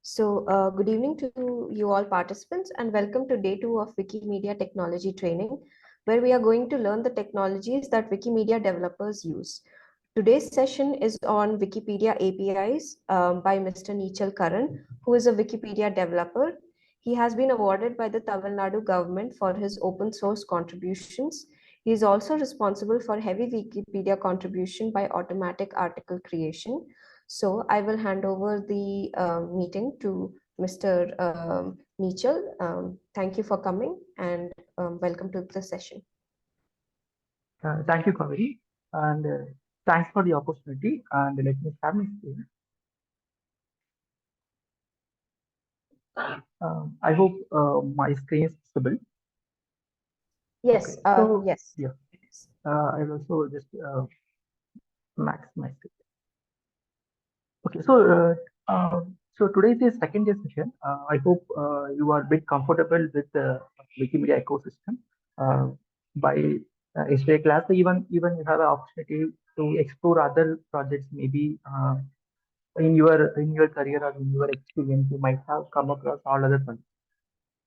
Good evening to you all participants, and welcome to day two of Wikimedia technology training, where we are going to learn the technologies that Wikimedia developers use. Today's session is on Wikipedia APIs by Mr. Nichal Karan, who is a Wikipedia developer. He has been awarded by the Tamil Nadu government for his open source contributions. He is also responsible for heavy Wikipedia contribution by automatic article creation. So I will hand over the meeting to Mr. Nichal. Thank you for coming and welcome to the session. Thank you, Kaveri, and thanks for the opportunity. And let me start my screen. I hope my screen is visible. Yes. Okay, so Yes. yeah, I will also just maximize it. Okay, so today's is second day session. I hope you are a bit comfortable with the Wikimedia ecosystem. Uh, by yesterday class, even you have an opportunity to explore other projects, maybe in your career or in your experience, you might have come across all other projects.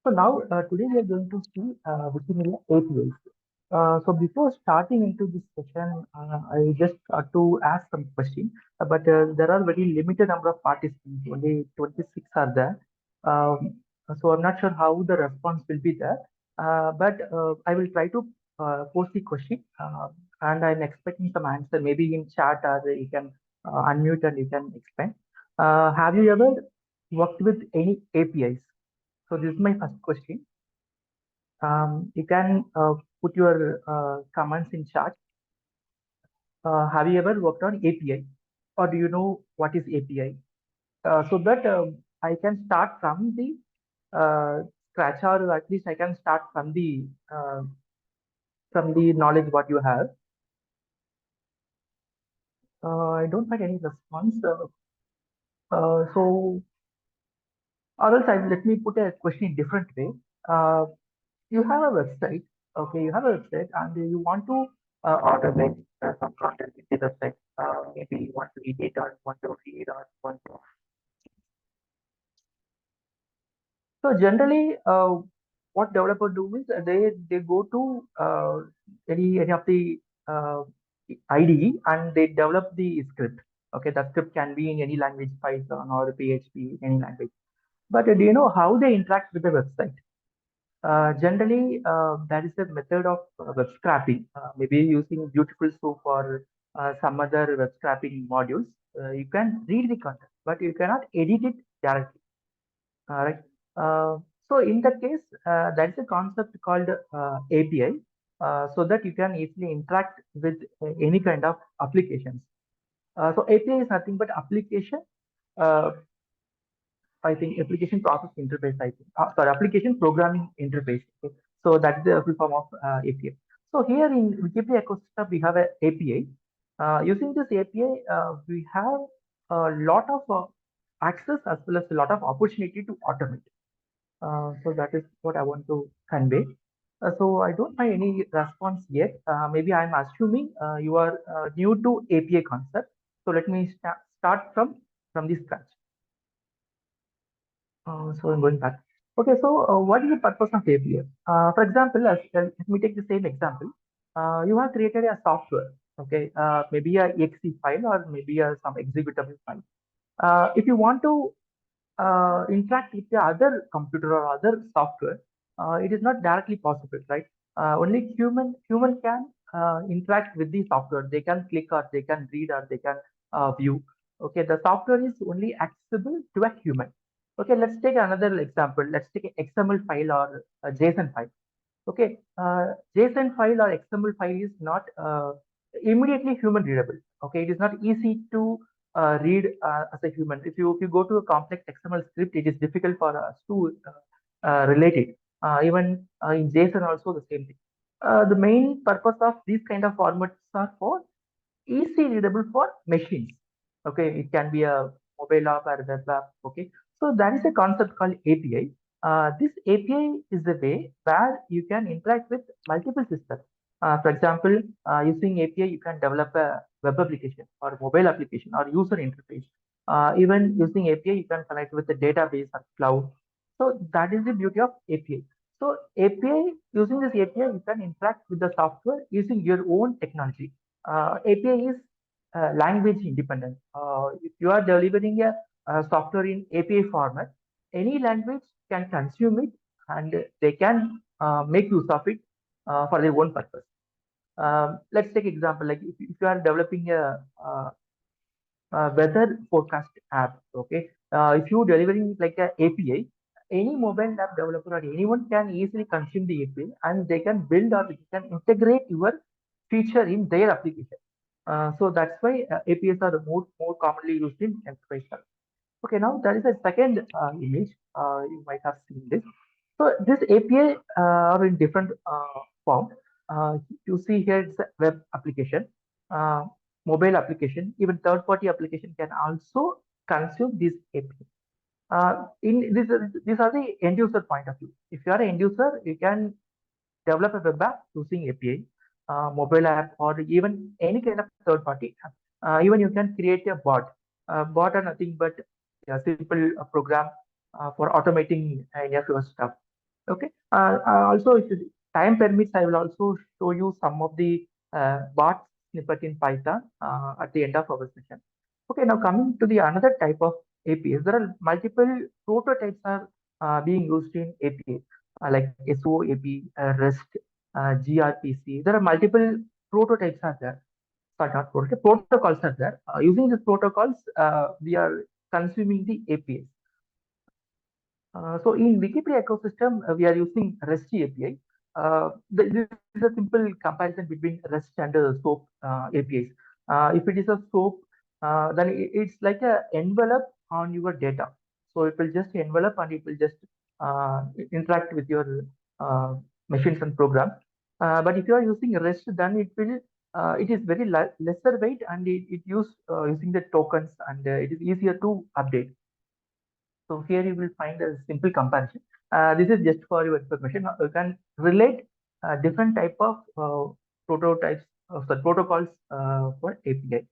So now, today we are going to see Wikimedia APIs. So before starting into this session, I just to ask some questions. But there are very limited number of participants. Only 26 are there. So I'm not sure how the response will be there. But I will try to post the question, and I'm expecting some answer. Maybe in chat, or you can unmute and you can explain. Have you ever worked with any APIs? So this is my first question. You can put your comments in chat. Have you ever worked on API, or do you know what is API? So that I can start from the scratch, or at least I can start from the knowledge what you have. I don't find any response. So, or else let me put a question in different way. Uh, you have a website, okay, you have a website and you want to automate some content in the website. Maybe you want to edit or want to read or want to. So generally, what developer do is they go to any of the uh, IDE and they develop the script. Okay, the script can be in any language, Python or PHP, any language. But do you know how they interact with the website? Generally, that is a method of web scraping, maybe using Beautiful Soup or some other web scraping modules. You can read the content, but you cannot edit it directly. Right. Uh, so in that case, that is a concept called API, so that you can easily interact with any kind of applications. So API is nothing but application. Uh, I think application process interface. I think sorry, application programming interface. Okay. So that's the full form of API. So here in Wikipedia ecosystem, we have a API. Using this API, we have a lot of access as well as a lot of opportunity to automate. So that is what I want to convey. So I don't find any response yet. Maybe I'm assuming you are new to API concept. So let me start from the scratch. So I'm going back. Okay, so what is the purpose of API? For example, let me take the same example. You have created a software, okay, maybe a exe file or maybe some executable file. If you want to interact with the other computer or other software, it is not directly possible, right? Only human can interact with the software. They can click or they can read or they can view. Okay, the software is only accessible to a human. Okay, let's take another example. Let's take an XML file or a JSON file. Okay, JSON file or XML file is not immediately human readable. Okay, it is not easy to read as a human. If you go to a complex XML script, it is difficult for us to relate it. Even in JSON also the same thing. The main purpose of these kind of formats are for easy readable for machines. Okay, it can be a mobile app or web app. Okay, so that is a concept called API. This API is the way where you can interact with multiple systems. For example, using API, you can develop a web application or mobile application or user interface. Even using API, you can connect with the database or cloud. So that is the beauty of API. So API, using this API, you can interact with the software using your own technology. API is language independent. If you are delivering a software in API format, any language can consume it and they can make use of it for their own purpose. Let's take example like if you are developing a weather forecast app. Okay, if you delivering like a API, any mobile app developer or anyone can easily consume the API and they can build or they can integrate your feature in their application. So that's why APIs are more commonly used in enterprise. Okay, now there is a second image. You might have seen this. So this API are in different form. You see here it's a web application, uh, mobile application, even third-party application can also consume this API. In this, these are the end user point of view. If you are an end user, you can develop a web app using API, mobile app, or even any kind of third party app. Even you can create a bot. Bot are nothing but a simple program for automating any of your stuff. Okay. Also, if time permits, I will also show you some of the bot snippet in Python at the end of our session. Okay. Now coming to the another type of APIs, there are multiple prototypes are being used in API like SOAP, REST, gRPC. There are multiple prototypes are there. Sorry, not prototype, protocols are there. Using these protocols, we are consuming the APIs. So in Wikipedia ecosystem, we are using REST API. This is a simple comparison between REST and SOAP APIs. If it is a SOAP, then it's like a envelope on your data. So it will just envelope and it will just interact with your uh, machines and programs. But if you are using REST, then it is very lesser weight and it use using the tokens and it is easier to update. So here you will find a simple comparison. This is just for your information. You can relate different type of prototypes, sorry, protocols for API.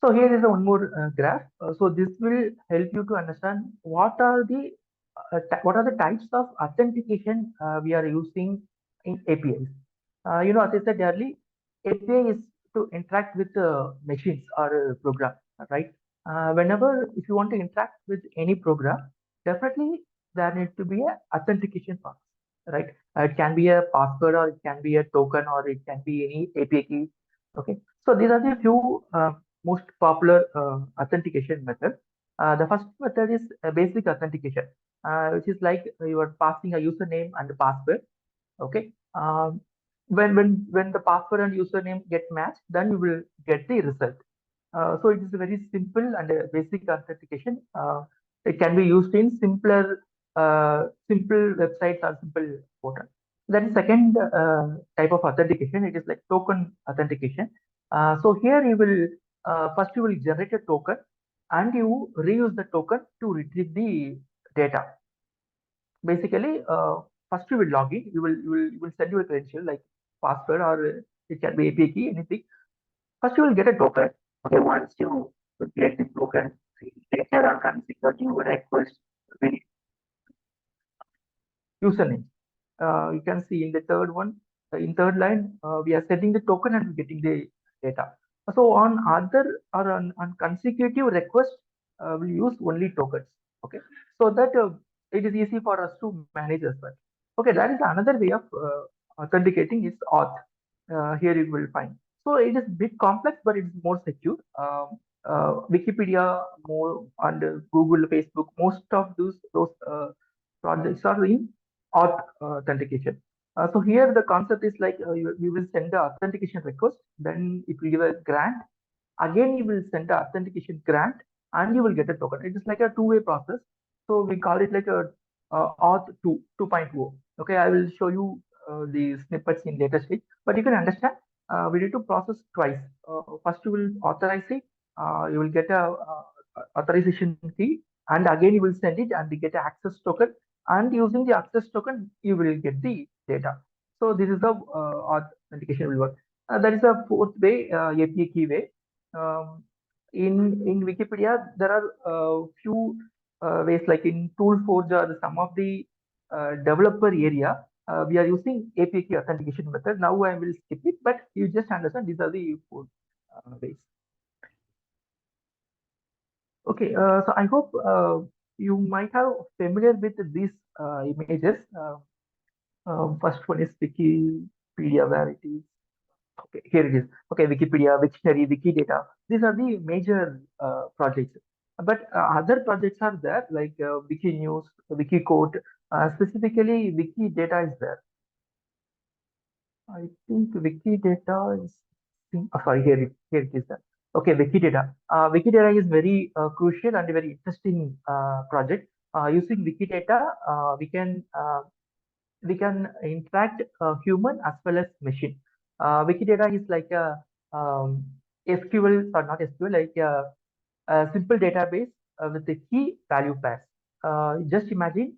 So here is one more graph. So this will help you to understand what are the types of authentication we are using in APIs. As I said earlier, API is to interact with machines or program, right? Whenever if you want to interact with any program, definitely there needs to be a authentication path, right? It can be a password or it can be a token or it can be any API key. Okay, so these are the few most popular authentication methods. The first method is basic authentication, which is like you are passing a username and a password. Okay. When the password and username get matched, then you will get the result. So it is a very simple and basic authentication. It can be used in simple websites or simple portal. That is second type of authentication. It is like token authentication. So here you will first you will generate a token and you reuse the token to retrieve the data. Basically, first you will log in. You will send your credential like password or it can be API key, anything. First, you will get a token. Okay, once you get the token, later on configure your request with username. You can see in the third one, in third line, we are setting the token and getting the data. So on other or on consecutive request, we'll use only tokens. Okay, so that it is easy for us to manage as well. Okay, that is another way of authenticating is auth. Here you will find. So it is bit complex, but it's more secure. Wikipedia more and Google, Facebook, most of those projects are in authentication. So here the concept is like you will send the authentication request, then it will give a grant. Again, you will send the authentication grant, and you will get a token. It is like a two-way process. So we call it like a auth 2.0. Okay, I will show you the snippets in later stage, but you can understand. We need to process twice. First, you will authorize it. You will get a authorization fee, and again you will send it and you get an access token, and using the access token you will get the data. So this is the authentication will work. There is a fourth way, API key way. um, In Wikipedia, there are few ways, like in Toolforge or some of the developer area. We are using API key authentication method. Now I will skip it, but you just understand these are the four ways. Okay, so I hope you might have familiar with these images. First one is Wikipedia, where it is. Okay, here it is. Okay, Wikipedia, Wiktionary, Wikidata. These are the major projects. But other projects are there, like Wikinews, Wikicode. Specifically, Wikidata is there. I think Wikidata is. Sorry, here it is. There. Okay, Wikidata. Wikidata is very crucial and very interesting project. Using Wikidata, we can interact human as well as machine. Wikidata is like a SQL, or not SQL, like a simple database with the key value pairs. Just imagine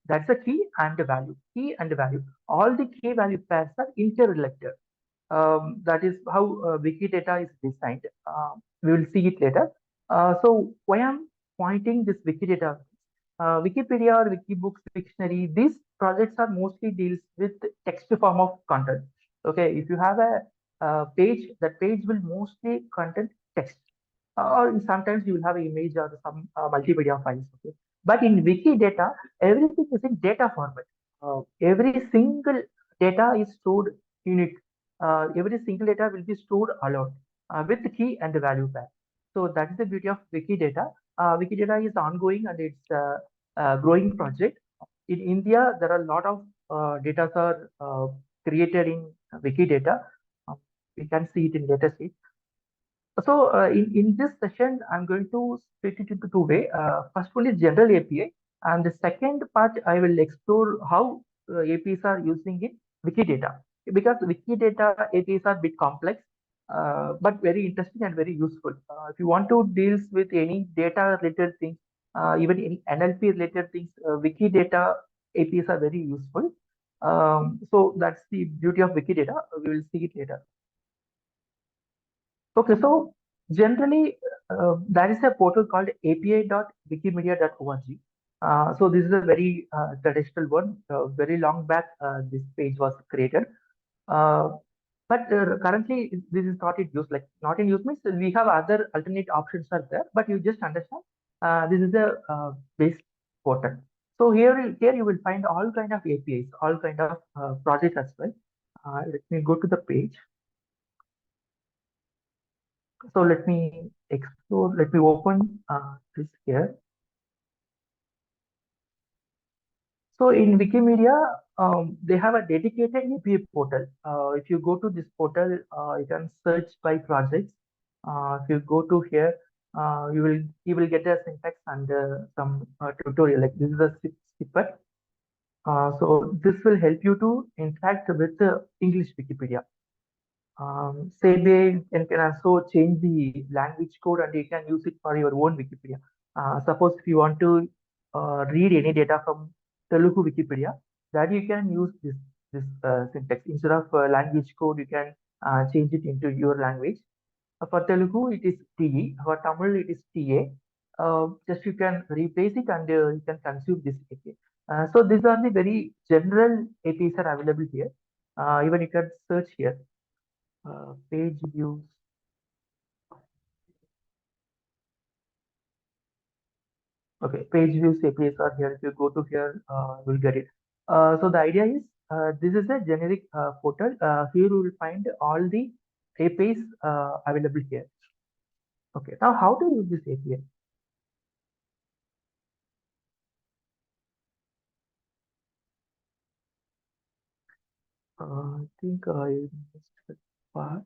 that's a key and a value. All the key value pairs are interrelated. That is how Wikidata is designed. We will see it later. So why I'm pointing this Wikidata? Wikipedia or Wikibooks Dictionary, these projects are mostly deals with text form of content. Okay, if you have a page, that page will mostly contain text, or sometimes you will have an image or some multimedia files. Okay, but in Wikidata, everything is in data format. Every single data is stored in it. Every single data will be stored alone with the key and the value pair. So that is the beauty of Wikidata. Wikidata is ongoing and it's growing project. In India, there are a lot of data are created in Wikidata. Uh, we can see it in datasets. So in this session, I'm going to split it into two ways. First one is general API, and the second part I will explore how APIs are using in Wikidata. Because Wikidata APIs are a bit complex, but very interesting and very useful. If you want to deal with any data related things, even any NLP related things, Wikidata APIs are very useful. So that's the beauty of Wikidata. We will see it later. Okay, so generally, there is a portal called api.wikimedia.org. So this is a very traditional one. Very long back, this page was created. Uh, but currently, this is not in use. Like not in use means we have other alternate options are there. But you just understand. This is a base portal. So here you will find all kind of APIs, all kind of projects as well. Let me go to the page. So let me explore, let me open this here. So in Wikimedia, they have a dedicated API portal. If you go to this portal, you can search by projects. If you go to here, you will get a syntax and some tutorial. Like this is a snippet. So this will help you to interact with the English Wikipedia. Say and can also change the language code and you can use it for your own Wikipedia. Suppose if you want to read any data from Telugu Wikipedia, that you can use this syntax instead of language code. You can change it into your language. For Telugu, it is TE. For Tamil, it is TA. Just you can replace it and you can consume this API. So these are the very general APIs are available here. Even you can search here. Page views. Okay, page views APIs are here. If you go to here, you'll get it. So the idea is this is a generic portal. Here you will find all the APIs available here. Okay, now how to use this API? I think I missed the part.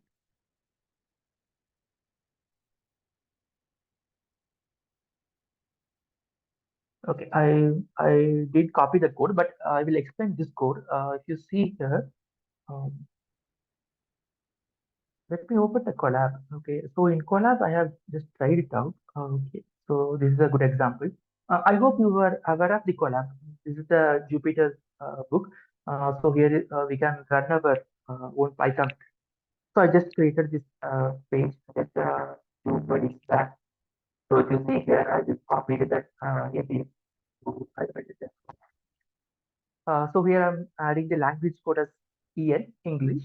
Okay, I did copy the code, but I will explain this code. If you see here, um, let me open the collab. Okay, so in collab, I have just tried it out. Okay, so this is a good example. I hope you were aware of the collab. This is the Jupyter book. So here we can run our own Python. So I just created this page. 2 minutes back. So if you see here, I just copied that API. I write it there. So here I'm adding the language code as EN, English,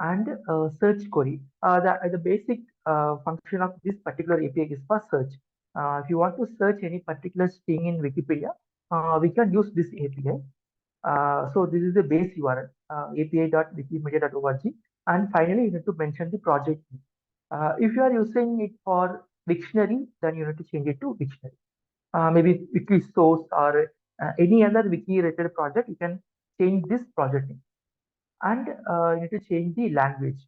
and search query. The basic function of this particular API is for search. If you want to search any particular string in Wikipedia, we can use this API. So this is the base URL, api.wikimedia.org. And finally, you need to mention the project name. If you are using it for dictionary, then you need to change it to dictionary. Maybe wiki source or any other wiki related project, you can change this project name. And you need to change the language.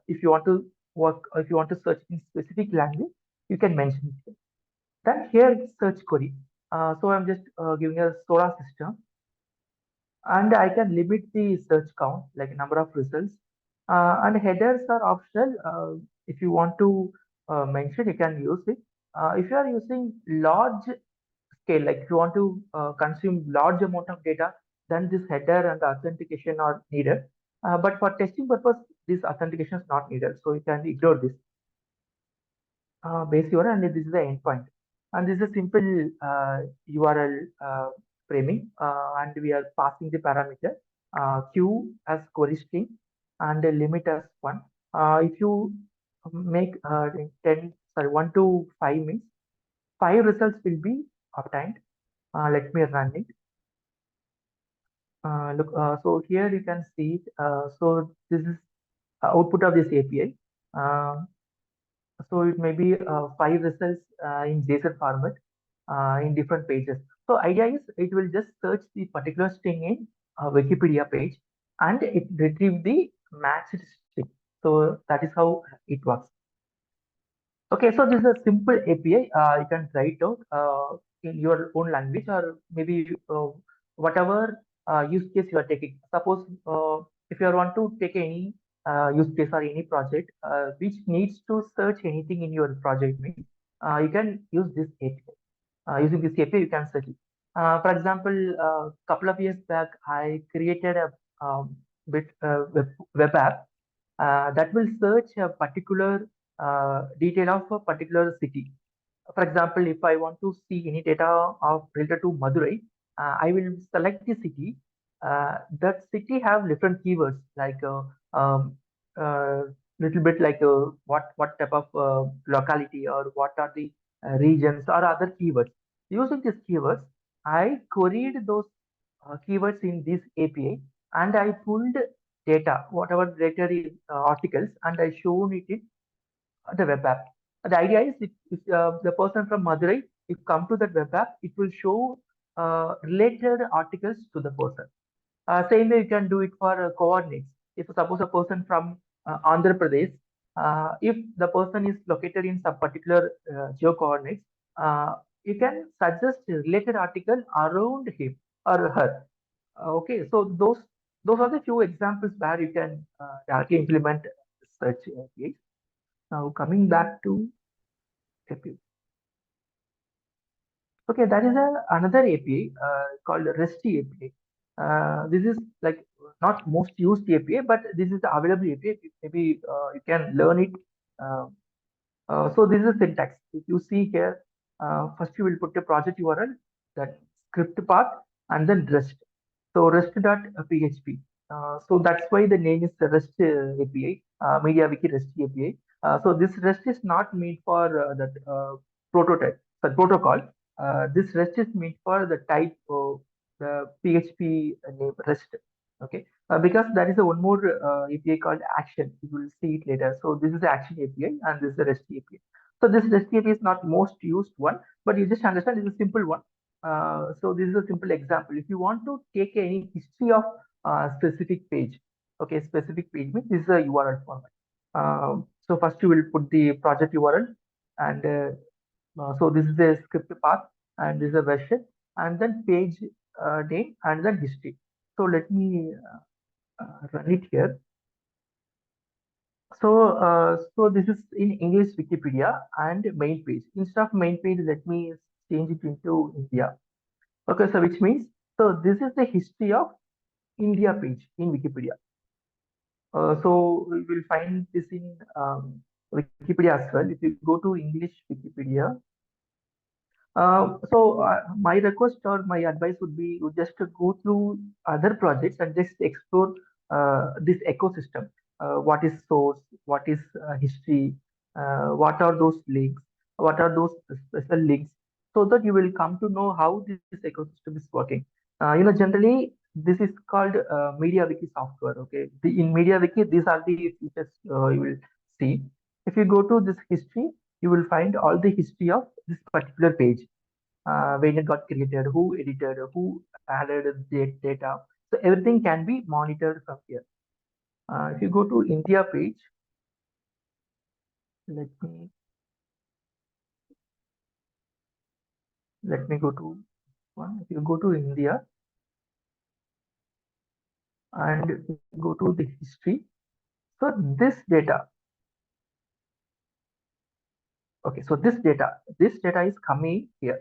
If you want to work, or if you want to search in specific language, you can mention it here. Then here is search query. So I'm just giving a solar system, and I can limit the search count, like number of results. And headers are optional. If you want to mention, you can use it. If you are using large scale, like if you want to consume large amount of data, then this header and authentication are needed. But for testing purpose, this authentication is not needed, so you can ignore this base URL, and this is the endpoint. And this is a simple URL framing, and we are passing the parameter q as query string and the limit as 1. If you make 10, sorry, 1 to 5 means 5 results will be obtained. Let me run it. Look, so here you can see it. So this is output of this API. So it may be 5 results in JSON format in different pages. So idea is it will just search the particular string in Wikipedia page and it retrieve the matched string. So that is how it works. Okay, so this is a simple API. You can try it out in your own language, or maybe whatever use case you are taking. Suppose if you want to take any use case or any project which needs to search anything in your project, means you can use this API. Using this API, you can search it. For example, a couple of years back, I created a web app that will search a particular detail of a particular city. For example, if I want to see any data of related to Madurai, I will select the city. That city have different keywords like uh, little bit like what type of locality or what are the regions or other keywords. Using these keywords, I queried those keywords in this API, and I pulled data, whatever data is articles, and I shown it in the web app. The idea is if the person from Madurai, if come to that web app, it will show related articles to the person. Same way you can do it for coordinates. If suppose a person from Andhra Pradesh, if the person is located in some particular geo coordinates, you can suggest a related article around him or her. Okay, so those are the few examples where you can directly implement such APIs. Now coming back to API. Okay, that is another API called REST API. This is like not most used API, but this is the available API. Maybe you can learn it. Uh, so this is syntax. If you see here, first you will put a project URL, that script path, and then REST. So rest.php. So that's why the name is REST API, MediaWiki REST API. So this REST is not meant for that prototype, the protocol. This REST is meant for the type of the PHP name REST. Okay, because there is a one more API called Action. You will see it later. So this is the Action API, and this is the REST API. So this REST API is not most used one, but you just understand it's a simple one. So this is a simple example. If you want to take any history of specific page, okay, specific page means this is a URL format. So first you will put the project URL, and so this is a script path, and this is a version, and then page name, and then history. So let me run it here. So this is in English Wikipedia and main page. Instead of main page, let me change it into India. Okay, so which means, so this is the history of India page in Wikipedia. So we will find this in Wikipedia as well. If you go to English Wikipedia, my request or my advice would be you just to go through other projects and just explore this ecosystem. What is source? What is history? What are those links? What are those special links? So that you will come to know how this ecosystem is working. Generally this is called MediaWiki software. Okay, in MediaWiki these are the features you will see. If you go to this history, you will find all the history of this particular page, when it got created, who edited, who added the data. So everything can be monitored from here. If you go to India page, let me let me go to one. If you go to India and go to the history, so this data, okay, so this data is coming here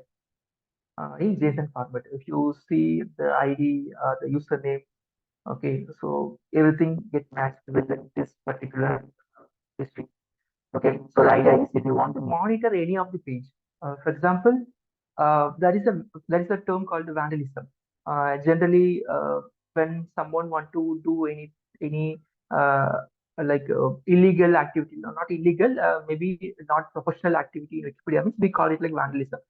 in JSON format. If you see the ID, the username, okay, so everything get matched with this particular history. Okay, so the idea is if you want to monitor any of the page, for example, there is a term called vandalism. Generally, when someone want to do any illegal activity, no, not illegal, maybe not professional activity in Wikipedia, means we call it like vandalism.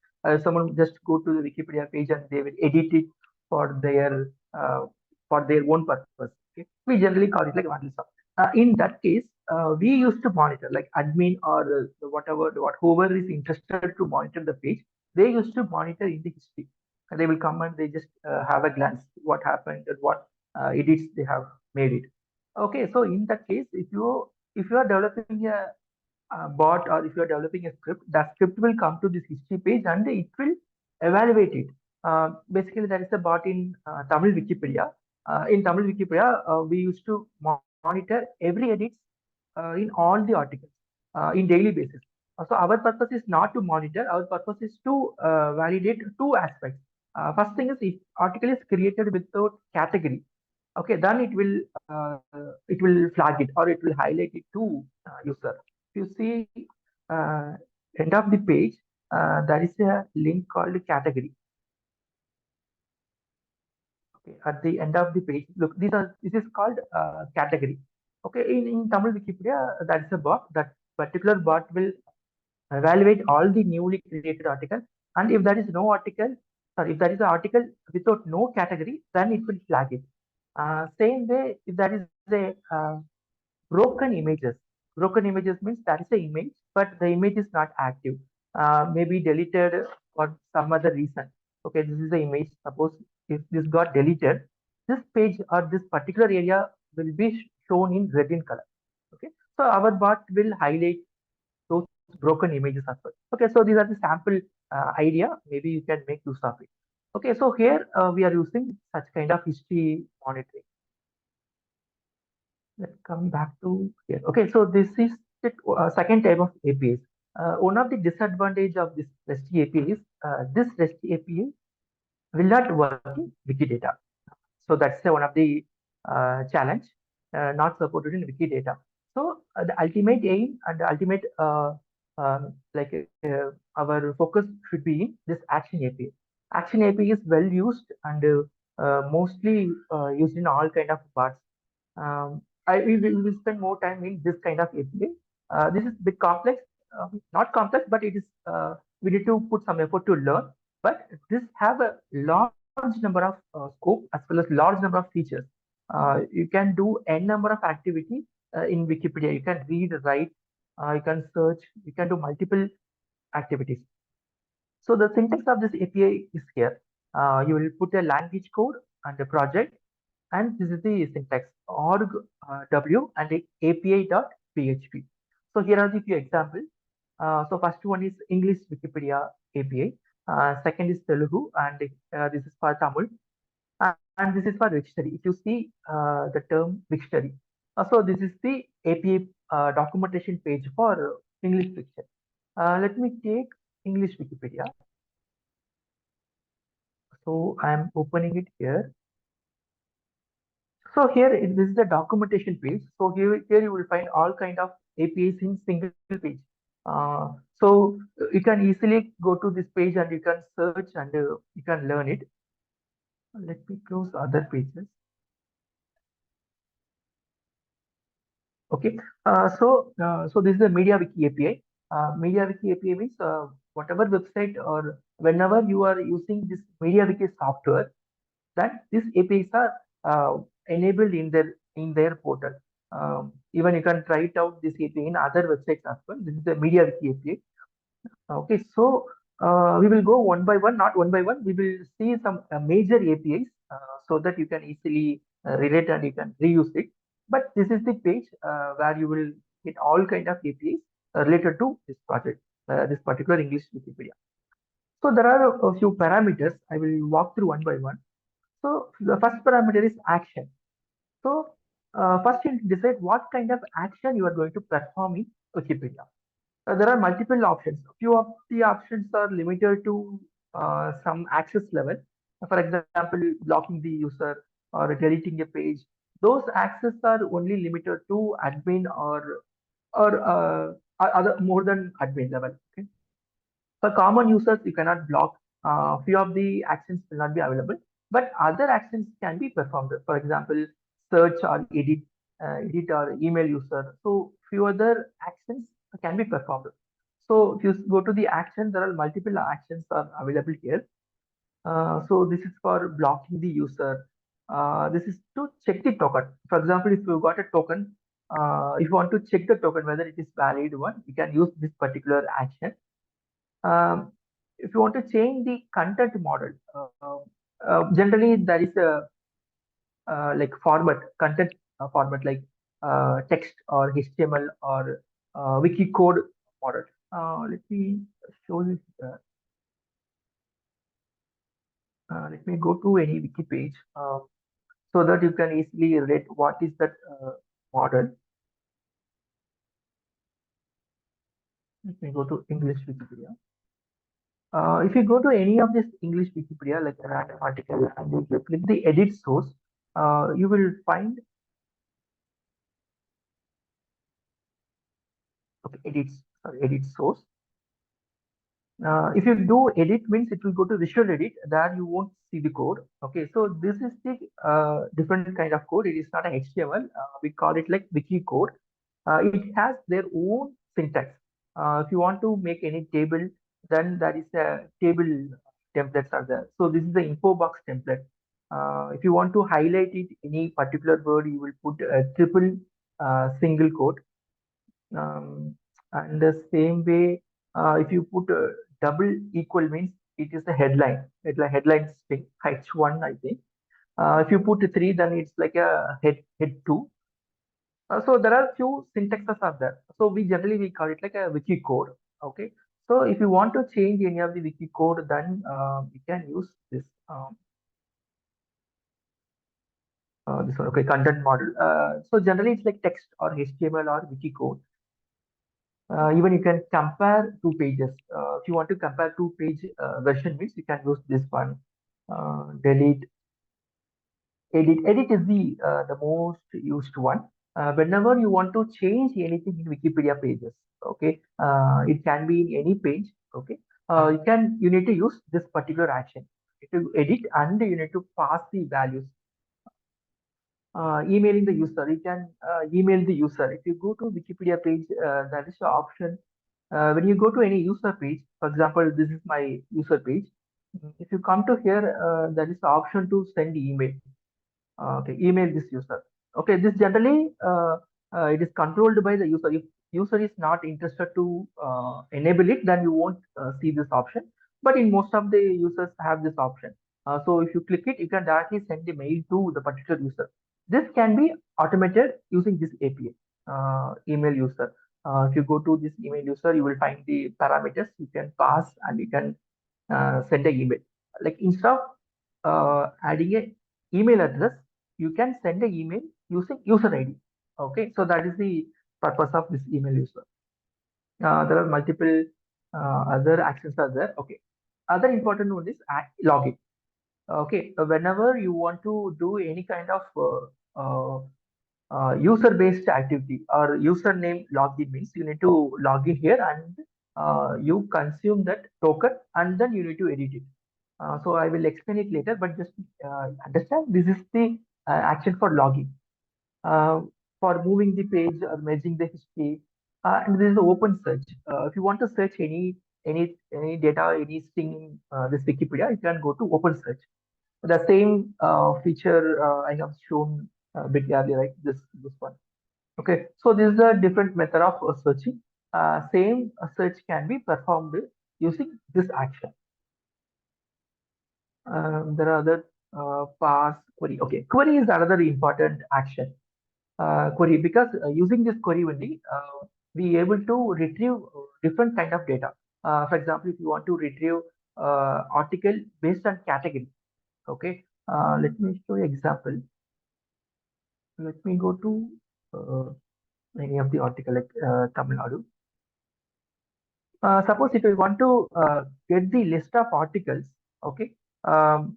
Someone just go to the Wikipedia page and they will edit it for their uh, for their own purpose. Okay, we generally call it like vandalism. In that case, we used to monitor like admin or whoever is interested to monitor the page. They used to monitor in the history. And they will come and they just have a glance what happened and what edits they have made it. Okay, so in that case, if you are developing a bot or if you are developing a script, that script will come to this history page and it will evaluate it. Basically, there is a bot in Tamil Wikipedia. In Tamil Wikipedia, we used to monitor every edits in all the articles in daily basis. So our purpose is not to monitor. Our purpose is to validate two aspects. First thing is if article is created without category, okay, then it will flag it or it will highlight it to user. If you see uh, end of the page, there is a link called category. Okay, at the end of the page, look, this is called category. Okay, in Tamil Wikipedia, that is a bot. That particular bot will evaluate all the newly created articles, and if there is no article, sorry, if there is an article without no category, then it will flag it. Same way, if there is a broken images. Broken images means that is the image, but the image is not active. Maybe deleted for some other reason. Okay, this is the image. Suppose if this got deleted, this page or this particular area will be shown in red in color. Okay, so our bot will highlight those broken images as well. Okay, so these are the sample idea. Maybe you can make use of it. Okay, so here we are using such kind of history monitoring. Let's come back to here. Okay, so this is the second type of APIs. One of the disadvantage of this REST API is this REST API will not work in Wikidata. So that's one of the challenge not supported in Wikidata. So the ultimate aim and the ultimate our focus should be in this Action API. Action API is well used and mostly used in all kind of parts. We will spend more time in this kind of API. This is a bit complex, not complex, but it is we need to put some effort to learn. But this have a large number of scope as well as large number of features. You can do n number of activity in Wikipedia. You can read, write, you can search, you can do multiple activities. So the syntax of this API is here. You will put a language code and a project, and this is the syntax org w and api.php. So here are the few examples. So first one is English Wikipedia API. Second is Telugu, and this is for Tamil, and this is for dictionary. If you see the term dictionary, so this is the API documentation page for English dictionary. Let me take English Wikipedia. So I am opening it here. So here this is the documentation page. So here you will find all kind of APIs in single page. So you can easily go to this page and you can search and you can learn it. Let me close other pages. Okay. So this is the MediaWiki API. MediaWiki API means whatever website or whenever you are using this MediaWiki software, that these APIs are enabled in their portal. Even you can try it out this API in other websites as well. This is the MediaWiki API. Okay, so we will go one by one, not one by one. We will see some major APIs so that you can easily relate and you can reuse it. But this is the page where you will get all kind of APIs related to this project, this particular English Wikipedia. So there are a few parameters. I will walk through one by one. So the first parameter is action. So first you decide what kind of action you are going to perform in Wikipedia. There are multiple options. Few of the options are limited to some access level. For example, blocking the user or deleting a page. Those access are only limited to admin or other more than admin level. Okay. For common users, you cannot block. Few of the actions will not be available, but other actions can be performed. For example, search or edit or email user. So few other actions can be performed. So if you go to the action, there are multiple actions are available here. So this is for blocking the user. This is to check the token. For example, if you got a token, if you want to check the token whether it is valid one, you can use this particular action. If you want to change the content model, generally there is a like format, content format like text or HTML or wiki code model. Let me show you. Let me go to any wiki page so that you can easily relate what is that model. Let me go to English Wikipedia. If you go to any of this English Wikipedia, like a random article, and you click the edit source, you will find okay, edit source. If you do edit means it will go to visual edit, there you won't see the code. Okay, so this is the different kind of code. It is not a HTML. We call it like wiki code. It has their own syntax. If you want to make any table, then that is a table templates are there. So this is the info box template. If you want to highlight it any particular word, you will put a triple single quote. And the same way, if you put a double equal means it is a headline. It's like headline string H1, I think. If you put a three, then it's like a head two. So there are few syntaxes are there. So we call it like a wiki code. Okay. So if you want to change any of the wiki code, then you can use this one. Okay, content model. So generally it's like text or HTML or wiki code. Even you can compare two pages. If you want to compare two-page version means you can use this one. Delete, edit. Edit is the most used one. Whenever you want to change anything in Wikipedia pages, okay, it can be in any page. Okay, you need to use this particular action to edit, and you need to pass the values. Emailing the user, you can email the user. If you go to Wikipedia page, there is an option. When you go to any user page, for example, this is my user page. If you come to here, there is the option to send email. Okay, email this user. Okay, this generally it is controlled by the user. If user is not interested to enable it, then you won't see this option. But in most of the users have this option. So if you click it, you can directly send the mail to the particular user. This can be automated using this API, email user. If you go to this email user, you will find the parameters you can pass and you can send an email. Like instead of adding a email address, you can send an email using user ID. Okay, so that is the purpose of this email user. There are multiple other actions are there. Okay, other important one is login. Okay, whenever you want to do any kind of user-based activity or username login means you need to log in here and you consume that token and then you need to edit it. So I will explain it later, but just understand this is the action for login. Uh, for moving the page or merging the history, and this is open search. If you want to search any data, any string in this Wikipedia, you can go to open search. The same feature I have shown a bit earlier, right? This one. Okay, so this is a different method of searching. Same search can be performed using this action. There are other parse query. Okay, query is another important action. Query because using this query only, we able to retrieve different kind of data. For example, if you want to retrieve article based on category. Okay, let me show you example. Let me go to uh, any of the article like Tamil Nadu. Suppose if I want to get the list of articles, okay, um,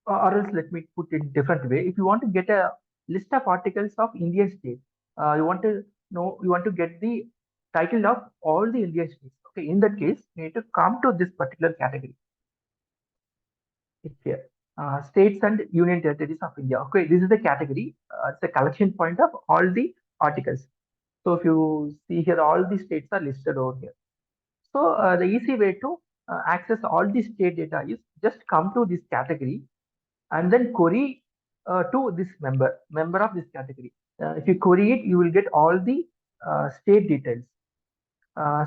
or else let me put it different way. If you want to get a list of articles of Indian states, you want to get the title of all the Indian states. Okay, in that case, you need to come to this particular category. It's here. States and Union Territories of India. Okay, this is the category. It's a collection point of all the articles. So if you see here, all the states are listed over here. So the easy way to access all the state data is just come to this category and then query to this member of this category. If you query it, you will get all the state details,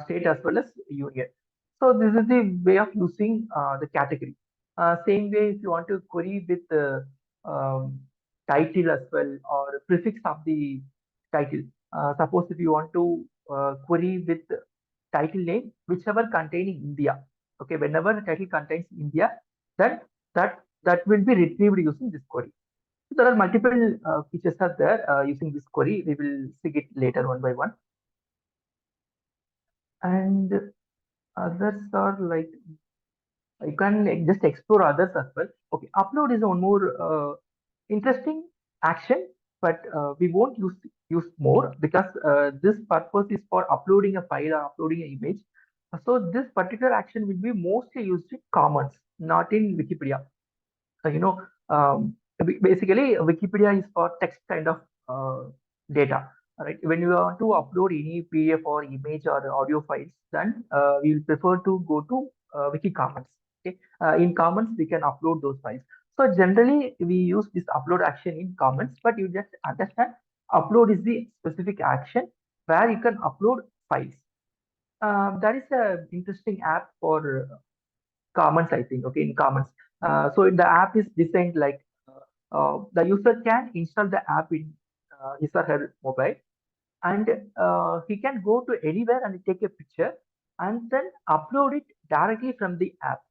state as well as union. So this is the way of using the category. Same way, if you want to query with um, title as well or prefix of the title. Suppose if you want to query with title name, whichever containing India. Okay, whenever the title contains India, then that will be retrieved using this query. So there are multiple features are there using this query. We will see it later one by one. And others are like you can just explore others as well. Okay, upload is one more interesting action, but we won't use more because this purpose is for uploading a file or uploading an image. So this particular action will be mostly used in Commons, not in Wikipedia. You know, basically Wikipedia is for text kind of data, right? When you want to upload any PDF or image or audio files, then we will prefer to go to Wiki Commons. Okay, in Commons we can upload those files. So generally we use this upload action in Commons, but you just understand upload is the specific action where you can upload files. That is a interesting app for Commons, I think. Okay, in Commons. So the app is designed like the user can install the app in his or her mobile, and he can go to anywhere and take a picture and then upload it directly from the app.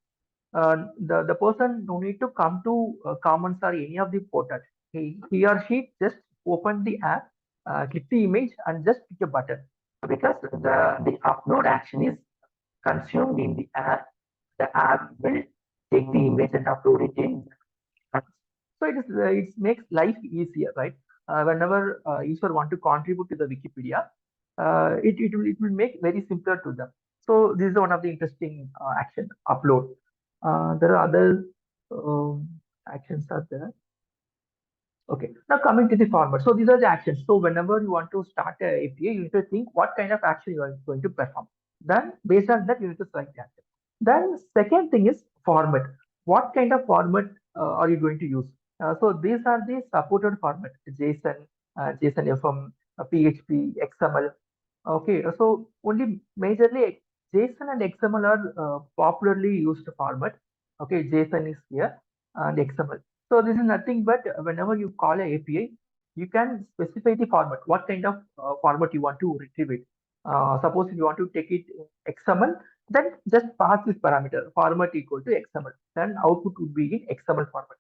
The person no need to come to Commons or any of the portal. He or she just open the app, click the image, and just click a button. Because the upload action is consumed in the app will take the image and upload it in. So it makes life easier, right? Whenever user want to contribute to the Wikipedia, it will make very simpler to them. So this is one of the interesting action upload. There are other um, actions are there. Okay, now coming to the format. So these are the actions. So whenever you want to start a API, you need to think what kind of action you are going to perform. Then based on that, you need to select the action. Then second thing is format. What kind of format are you going to use? So these are the supported format: JSON, JSON FM, PHP, XML. Okay, so only majorly JSON and XML are popularly used format. Okay, JSON is here and XML. So this is nothing but whenever you call a API, you can specify the format. What kind of format you want to retrieve it? Suppose if you want to take it in XML, then just pass this parameter format equal to XML. Then output would be in XML format.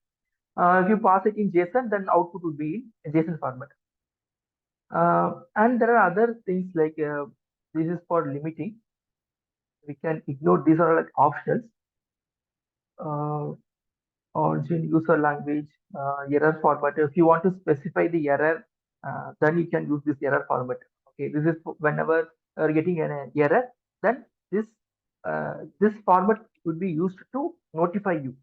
If you pass it in JSON, then output would be in JSON format. And there are other things like this is for limiting. We can ignore these are like options. Origin, user language, error format. If you want to specify the error, then you can use this error format. Okay, this is whenever you're getting an error, then this format would be used to notify you.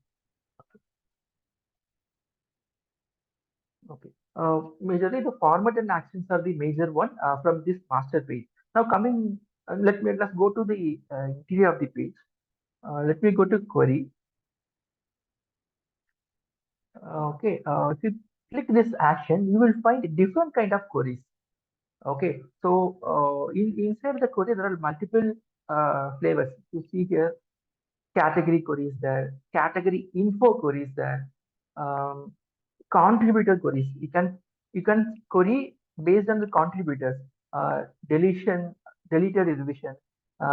Okay. Majorly the format and actions are the major one from this master page. Now coming, let's go to the interior of the page. Let me go to query. Okay. If you click this action, you will find different kind of queries. Okay. So inside the query, there are multiple flavors. You see here, category queries there, category info queries there. Um, Contributor queries. You can query based on the contributors, deletion, deleted revision,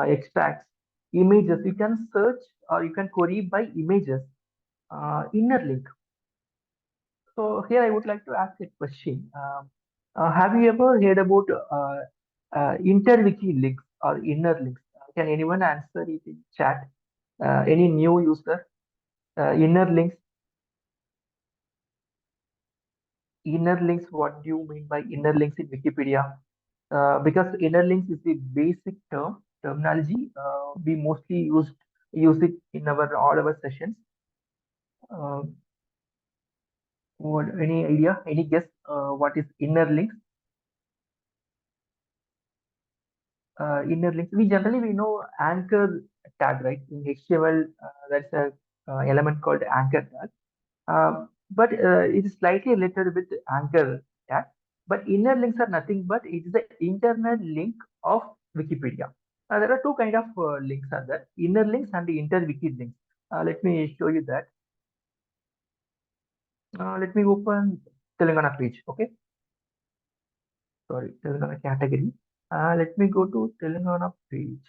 extracts, images. You can search or you can query by images, inner link. So here I would like to ask a question. Have you ever heard about interwiki links or inner links? Can anyone answer it in chat? Any new user? Inner links. Inner links, what do you mean by inner links in Wikipedia? Because inner links is the basic terminology. We mostly use it in our all our sessions. Uh, any idea? Any guess? What is inner links? Inner links. We know anchor tag, right? In HTML, that's a element called anchor tag. But it is slightly related with anchor tag. But inner links are nothing but it is the internal link of Wikipedia. There are two kind of links are there: inner links and the inter-wiki links. Let me show you that. Let me open Telangana page. Okay, sorry, Telangana category. Let me go to Telangana page.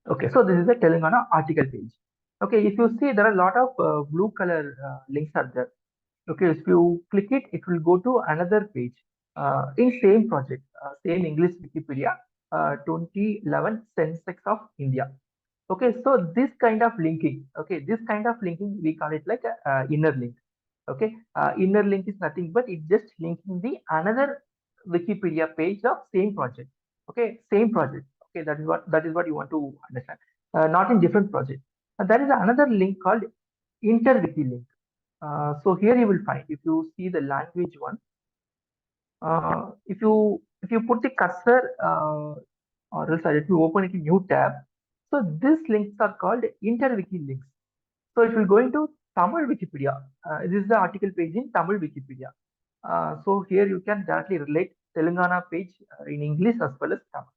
Okay, so this is the Telangana article page. Okay, if you see, there are a lot of blue color links are there. Okay, if you click it, it will go to another page in same project, same English Wikipedia, 2011 Census of India. Okay, so this kind of linking, okay, this kind of linking, we call it like a inner link. Okay, inner link is nothing but it just linking the another Wikipedia page of same project. Okay, same project. Okay, that is what you want to understand. Not in different project. There is another link called interwiki link. So here you will find, if you see the language one, if you put the cursor, or else let me open it in new tab. So these links are called interwiki links. So it will go into Tamil Wikipedia. This is the article page in Tamil Wikipedia. So here you can directly relate Telangana page in English as well as Tamil.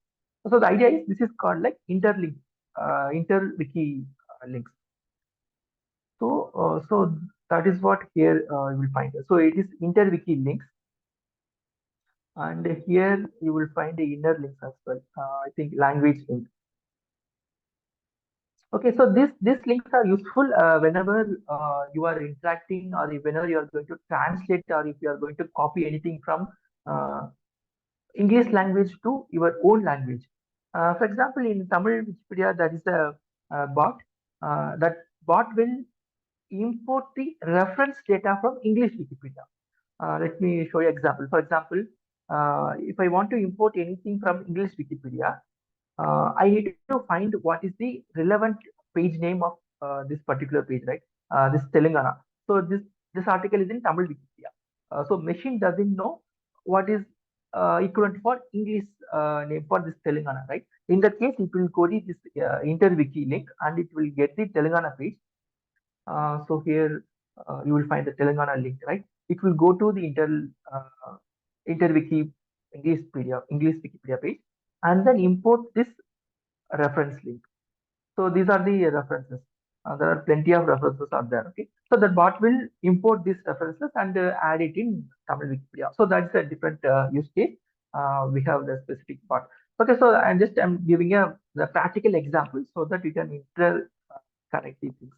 So the idea is this is called like interlink, interwiki links. So that is what here you will find. So it is interwiki links, and here you will find the inner links as well. I think language link. Okay, so these links are useful whenever you are interacting, or whenever you are going to translate, or if you are going to copy anything from uh, English language to your own language. For example, in Tamil Wikipedia, there is a bot. That bot will import the reference data from English Wikipedia. Let me show you example. For example, if I want to import anything from English Wikipedia, I need to find what is the relevant page name of this particular page, right? This Telangana. So this article is in Tamil Wikipedia. So machine doesn't know what is equivalent for English name for this Telangana, right? In that case, it will query this interwiki link and it will get the Telangana page. So here you will find the Telangana link, right? It will go to the interwiki English Wikipedia page, and then import this reference link. So these are the references. There are plenty of references are there. Okay, so the bot will import these references and add it in Tamil Wikipedia. So that's a different use case. We have the specific bot. Okay, so I'm giving the practical example so that you can connect these things.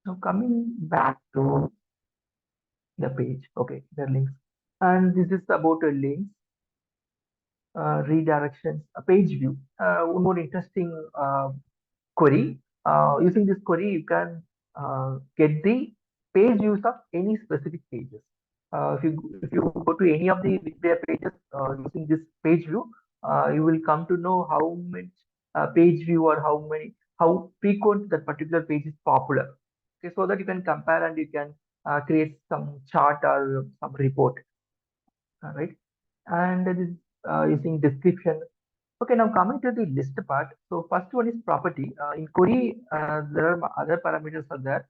Now coming back to the page, okay, the links, and this is about links, redirections, a page view. One more interesting query. Using this query, you can get the page views of any specific pages. If you go to any of the Wikipedia pages using this page view, you will come to know how much page view or how frequent that particular page is popular. Okay, so that you can compare and you can create some chart or some report, right? And this using description. Okay, now coming to the list part. So first one is property. In query, there are other parameters are there.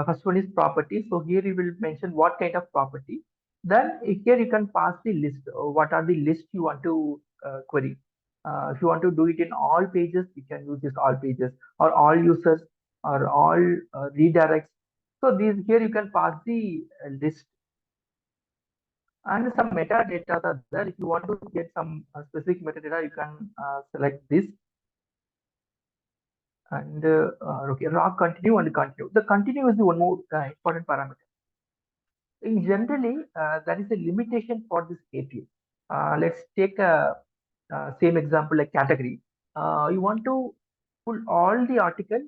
First one is property. So here you will mention what kind of property. Then here you can pass the list. What are the list you want to query? If you want to do it in all pages, you can use this all pages or all users or all redirects. So these here you can pass the list, and some metadata are there. If you want to get some specific metadata, you can select this. And okay, raw continue and continue. The continue is the one more important parameter. In generally, there is a limitation for this API. Let's take a same example like category. You want to pull all the article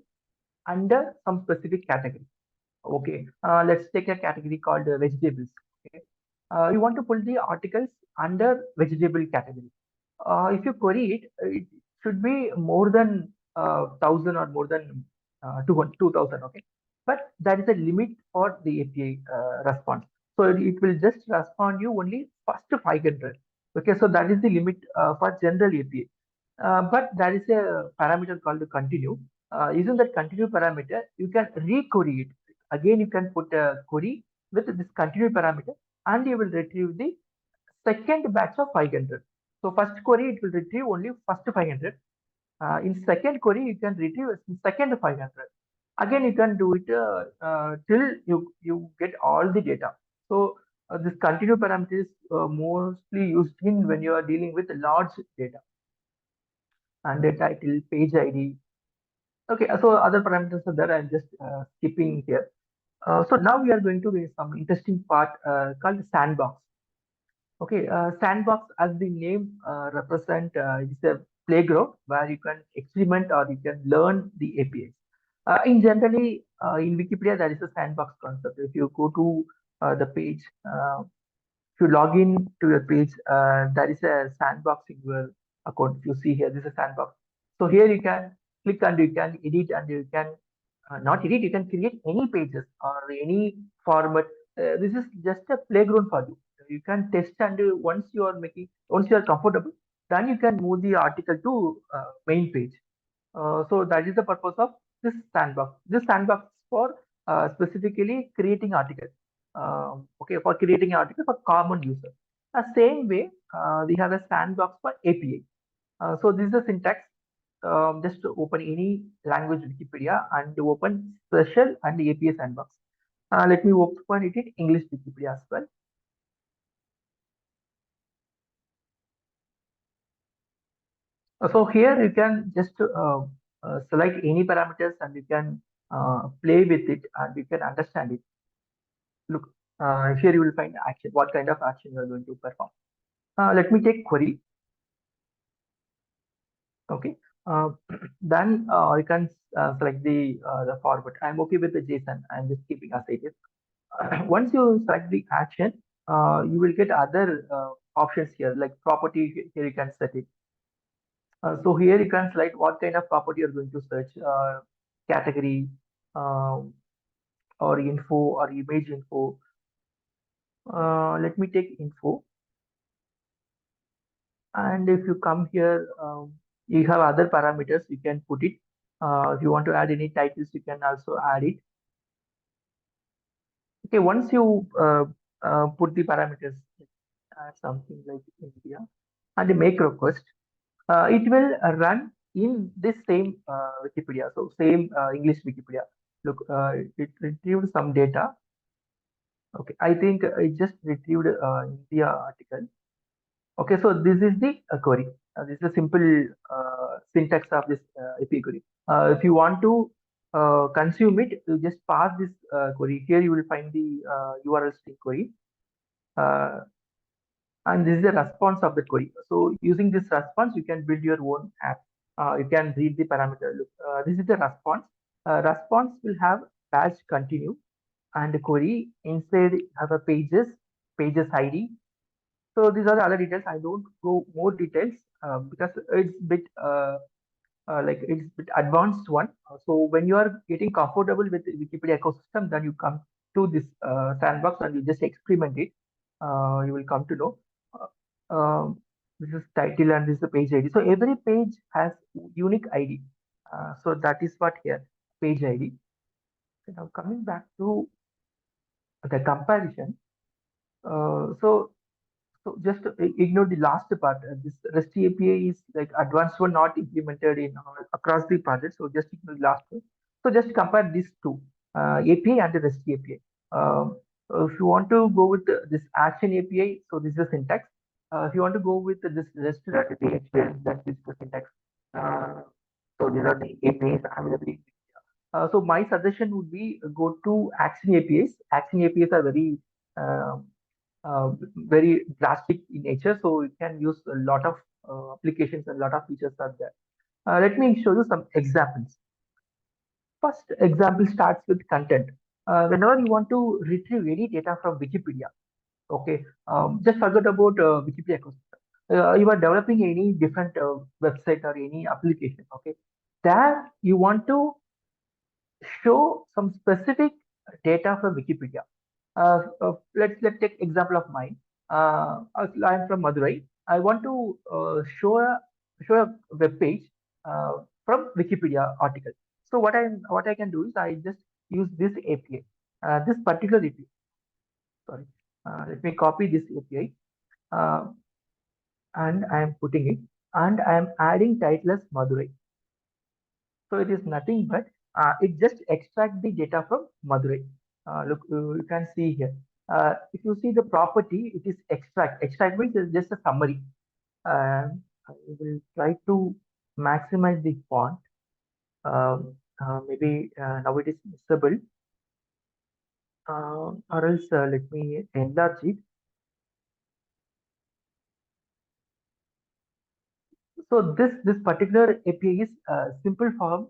under some specific category. Okay, let's take a category called vegetables. Okay, you want to pull the articles under vegetable category. If you query it, it should be more than 1,000 or more than 2,000. Okay, but there is a limit for the API response. So it will just respond you only first 500. Okay, so that is the limit for general API. But there is a parameter called continue. Using that continue parameter, you can re-query it. Again, you can put a query with this continue parameter, and you will retrieve the second batch of 500. So first query, it will retrieve only first 500. In second query, you can retrieve second 500. Again, you can do it till you get all the data. So this continue parameter is mostly used in when you are dealing with large data, and the title, page ID. Okay, so other parameters are there. I'm just skipping here. So now we are going to do some interesting part called sandbox. Okay, sandbox, as the name represent, it's a playground where you can experiment or you can learn the APIs. In generally, in Wikipedia, there is a sandbox concept. If you go to the page, if you log in to your page, there is a sandbox in your account. If you see here, this is a sandbox. So here you can click and you can edit and you can not edit, you can create any pages or any format. This is just a playground for you. You can test and once you are comfortable, then you can move the article to main page. So that is the purpose of this sandbox. This sandbox for specifically creating article. Okay, for creating article for common user. The same way, we have a sandbox for API. So this is the syntax. Just to open any language Wikipedia and open special and API sandbox. Let me open it in English Wikipedia as well. So here you can just select any parameters and you can play with it and you can understand it. Look, here you will find action, what kind of action you are going to perform. Let me take query. Okay. Uh, then you can select the format. I'm okay with the JSON. I'm just keeping as it is. Once you select the action, you will get other options here, like property. Here you can set it. So here you can select what kind of property you're going to search, category, um, or info or image info. Let me take info. And if you come here, you have other parameters, you can put it. If you want to add any titles, you can also add it. Okay, once you put the parameters, something like India, and make request, it will run in this same Wikipedia, so same English Wikipedia. Look, it retrieved some data. Okay, I think it just retrieved India article. Okay, so this is the query. This is a simple syntax of this API query. If you want to consume it, you just pass this query. Here you will find the URL string query. Uh, and this is the response of the query. So using this response, you can build your own app. You can read the parameter. Look, this is the response. Response will have batch continue and query inside have a pages pages ID. So these are the other details. I don't go more details because it's bit like it's bit advanced one. So when you are getting comfortable with the Wikipedia ecosystem, then you come to this sandbox and you just experiment it. You will come to know. This is title and this is the page ID. So every page has unique ID. So that is what here page ID. So now coming back to the comparison. So just to ignore the last part. This REST API is like advanced one, not implemented in across the project. So just ignore the last one. So just compare these two, API and the REST API. If you want to go with this action API, so this is the syntax. If you want to go with this REST.API, that is the syntax. Uh, so these are the APIs available. So my suggestion would be go to Action APIs. Action APIs are uh, very drastic in nature, so you can use a lot of applications and a lot of features are there. Let me show you some examples. First example starts with content. Whenever you want to retrieve any data from Wikipedia, okay, just forget about Wikipedia ecosystem. You are developing any different website or any application, okay. There you want to show some specific data from Wikipedia. Let's take example of mine. I'm from Madurai. I want to show a web page from Wikipedia article. So what I can do is I just use this API, this particular API. Sorry, let me copy this API and I am putting it, and I am adding title as Madurai. So it is nothing but it just extract the data from Madurai. Look, you can see here. If you see the property, it is extract. Extract means it's just a summary. I will try to maximize the font. Maybe now it is visible, or else let me enlarge it. So this particular API is simple form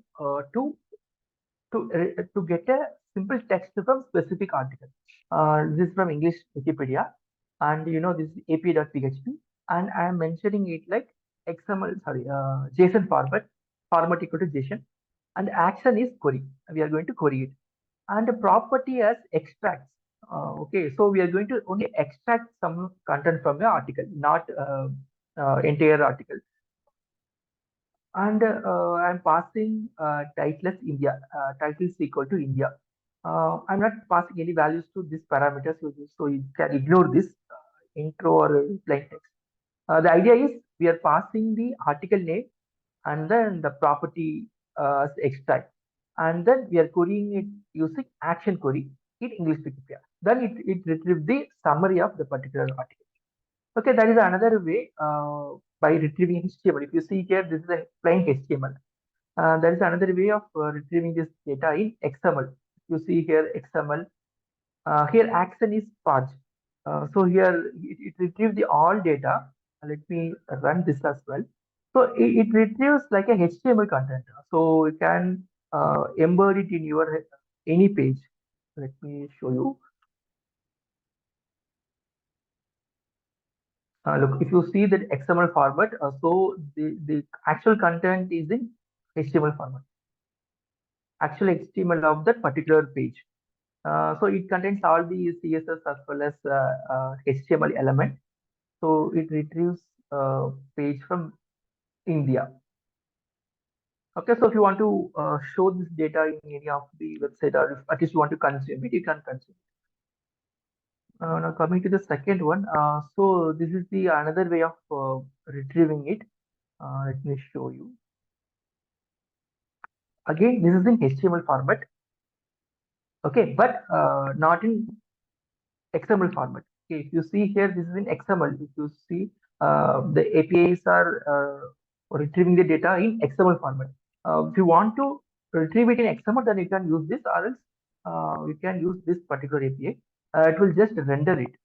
to get a simple text from specific article. This is from English Wikipedia, and you know this is ap.php, and I am mentioning it like XML, sorry, JSON format equal to JSON, and action is query. We are going to query it, and the property as extracts. Okay, so we are going to only extract some content from the article, not entire article. And I'm passing title as India. Title is equal to India. I'm not passing any values to this parameters, so you can ignore this intro or plain text. The idea is we are passing the article name and then the property as extract, and then we are querying it using action query in English Wikipedia. Then it retrieves the summary of the particular article. Okay, that is another way by retrieving HTML. If you see here, this is a plain HTML. There is another way of retrieving this data in XML. You see here XML. Here action is purge. So here it retrieves the all data. Let me run this as well. So it retrieves like a HTML content. So you can embed it in your any page. Let me show you. Look, if you see that XML format, so the actual content is in HTML format, actual HTML of that particular page. So it contains all the CSS as well as HTML element. So it retrieves page from India. Okay, so if you want to show this data in any of the website, or if at least you want to consume it, you can consume. Now coming to the second one, so this is the another way of retrieving it. Let me show you. Again, this is in HTML format, okay, but not in XML format. Okay, if you see here, this is in XML. If you see, the APIs are retrieving the data in XML format. If you want to retrieve it in XML, then you can use this, or else you can use this particular API. It will just render it.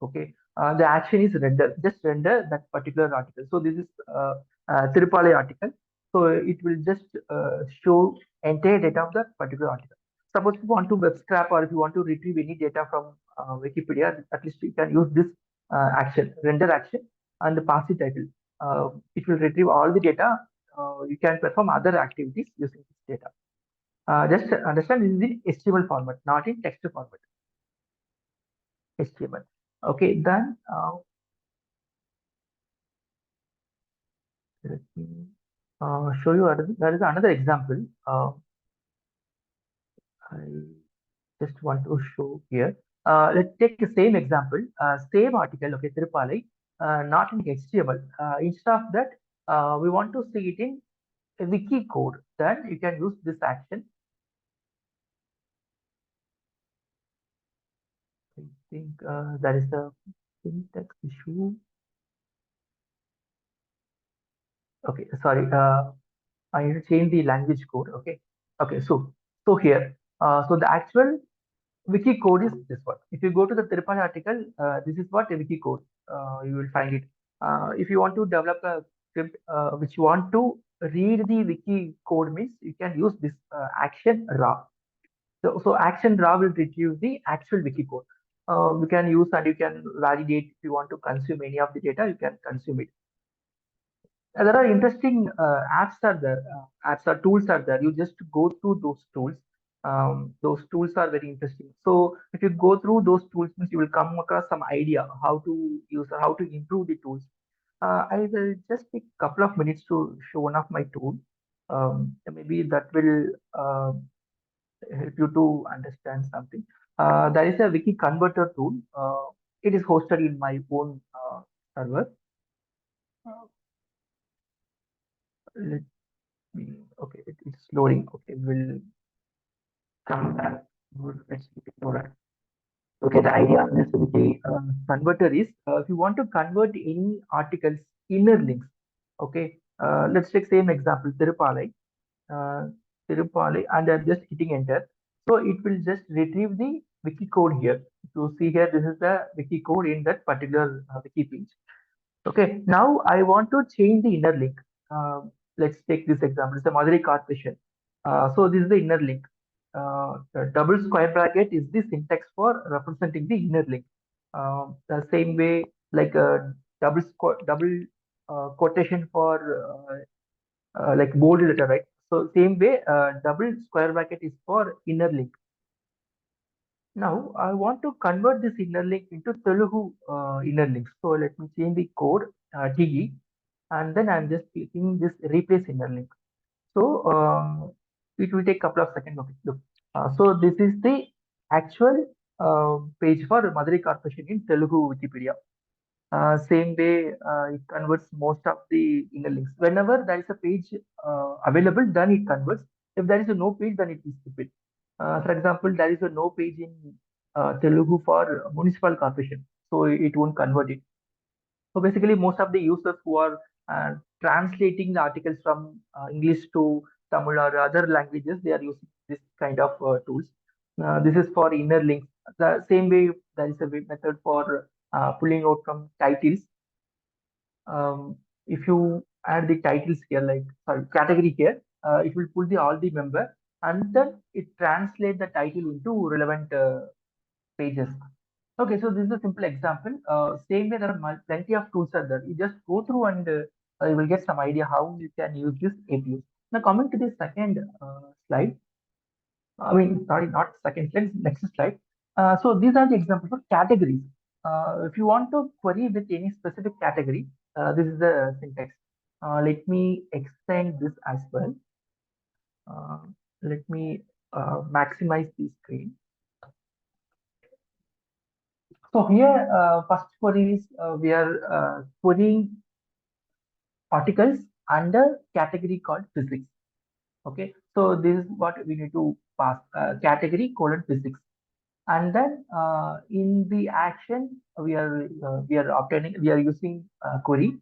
Okay, the action is render, just render that particular article. So this is Tirupalai article. So it will just show entire data of that particular article. suppose if you want to web scrap or if you want to retrieve any data from Wikipedia, at least you can use this action, render action, and pass the title. It will retrieve all the data. You can perform other activities using this data. Just understand this is in HTML format, not in text format. HTML. Okay, then let me show you. There is another example. I just want to show here. Let's take the same example, same article, okay, Tirupalai, not in HTML. Instead of that, we want to see it in a wiki code. Then you can use this action. I think there is a syntax issue. Okay, sorry. I need to change the language code. Okay. Okay. So here, so the actual wiki code is this one. If you go to the Tirupati article, this is what a wiki code. You will find it. If you want to develop a script which you want to read the wiki code means you can use this action raw. So action raw will retrieve the actual wiki code. You can use and you can validate if you want to consume any of the data, you can consume it. There are interesting apps are there, apps or tools are there. You just go through those tools. Those tools are very interesting. So if you go through those tools, means you will come across some idea how to use or how to improve the tools. I will just take a couple of minutes to show one of my tool. Maybe that will help you to understand something. There is a wiki converter tool. It is hosted in my own server. Let okay, it's loading. Okay, we'll come back. Let's ignore it. Okay, the idea of this wiki converter is if you want to convert any articles inner links. Okay, let's take same example, Tirupalai. Uh, Tirupalai, and I'm just hitting enter. So it will just retrieve the wiki code here. So see here, this is the wiki code in that particular wiki page. Okay, now I want to change the inner link. Let's take this example. It's a Madurai Corporation. So this is the inner link. The double square bracket is the syntax for representing the inner link. The same way, like a double quotation for like bold letter, right? So same way, double square bracket is for inner link. Now I want to convert this inner link into Telugu inner link. So let me change the code TE, and then I'm just clicking this replace inner link. So it will take a couple of seconds. Okay, look. So this is the actual page for Madurai Corporation in Telugu Wikipedia. Same way, it converts most of the inner links. Whenever there is a page available, then it converts. If there is a no page, then it will skip it. For example, there is a no page in Telugu for municipal corporation, so it won't convert it. So basically, most of the users who are translating the articles from English to Tamil or other languages, they are using this kind of tools. This is for inner links. The same way, there is a method for pulling out from titles. If you add the titles here, like sorry, category here, it will pull the all the member and then it translate the title into relevant pages. Okay, so this is a simple example. Same way, there are plenty of tools are there. You just go through and you will get some idea how you can use this APIs. Now, coming to the second slide, I mean, sorry, not second slide, next slide. So these are the examples of categories. If you want to query with any specific category, this is the syntax. Let me extend this as well. Uh, Let me maximize the screen. So here, first query is we are querying articles under category called physics. Okay, so this is what we need to pass category colon physics, and then in the action we are obtaining we are using query,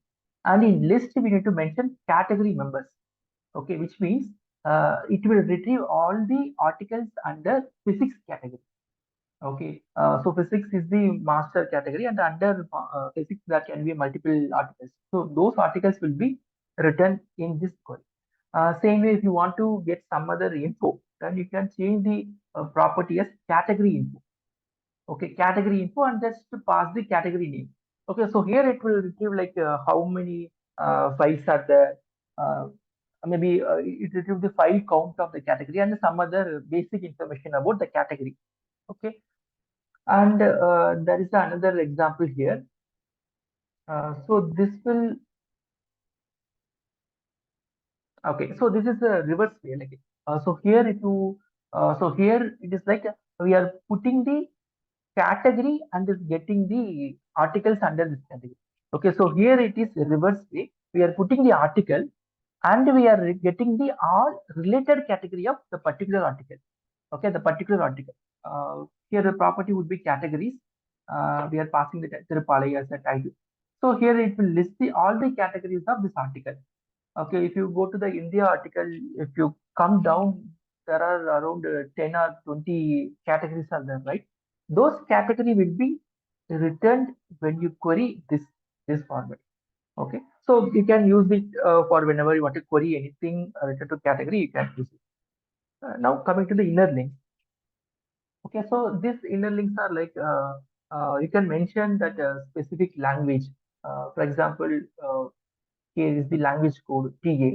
and in list we need to mention category members. Okay, which means it will retrieve all the articles under physics category. Okay, so physics is the master category, and under physics there can be multiple articles. So those articles will be written in this query. Same way, if you want to get some other info, then you can change the property as category info. Okay, category info, and just to pass the category name. Okay, so here it will retrieve like how many files are there. Uh, Maybe it retrieve the file count of the category and some other basic information about the category. Okay, and there is another example here. So this will Okay, so this is a reverse way. Like, so here it to so here it is like we are putting the category and is getting the articles under this category. Okay, so here it is reverse way. We are putting the article and we are getting the all related category of the particular article. Okay, the particular article. Here the property would be categories. We are passing the Tirupalai as a title. So here it will list the all the categories of this article. Okay, if you go to the India article, if you come down, there are around 10 or 20 categories are there, right? Those category will be returned when you query this format. Okay, so you can use it for whenever you want to query anything related to category, you can use it. Now coming to the inner links. Okay, so these inner links are like you can mention that specific language. For example, here is the language code TA.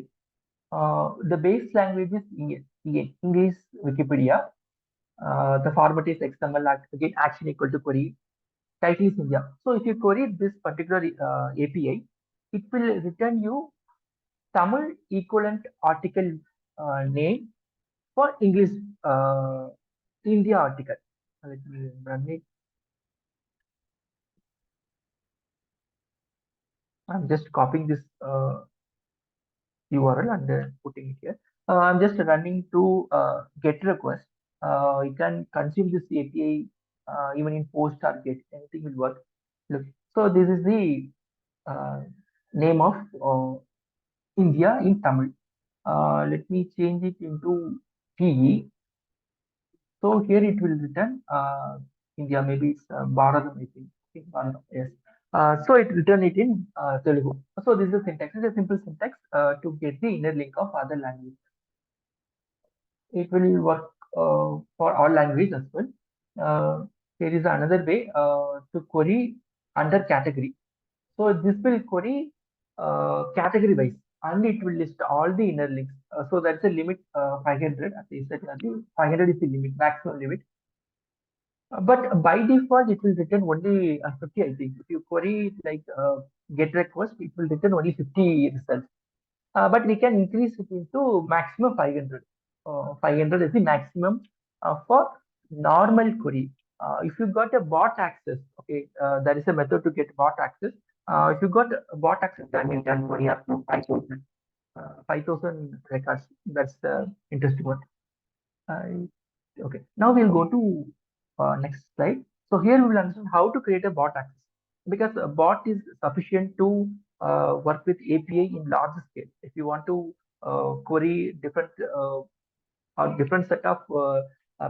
The base language is English Wikipedia. The format is XML, again action equal to query. Title is India. So if you query this particular API, it will return you Tamil equivalent article name for English uh, India article. Let me run it. I'm just copying this URL and putting it here. I'm just running to GET request. You can consume this API even in post or GET, anything will work. Look, so this is the uh, name of India in Tamil. Let me change it into TE. So here it will return India, maybe it's Bharat, I think. Bharat, yes. So it return it in Telugu. So this is the syntax. It's a simple syntax to get the inner link of other language. It will work for all languages as well. There is another way to query under category. So this will query category wise and it will list all the inner links. So that's a limit 500. As I said earlier, 500 is the limit, maximum limit. But by default, it will return only 50, I think. If you query like get request, it will return only 50 results. But we can increase it into maximum 500. 500 is the maximum for normal query. If you got a bot access, okay, there is a method to get bot access. If you got a bot access, then you can query up to 5,000. 5,000 records. That's the interesting one. Okay, now we'll go to next slide. So here we will understand how to create a bot access because a bot is sufficient to work with API in large scale. If you want to query different or different set of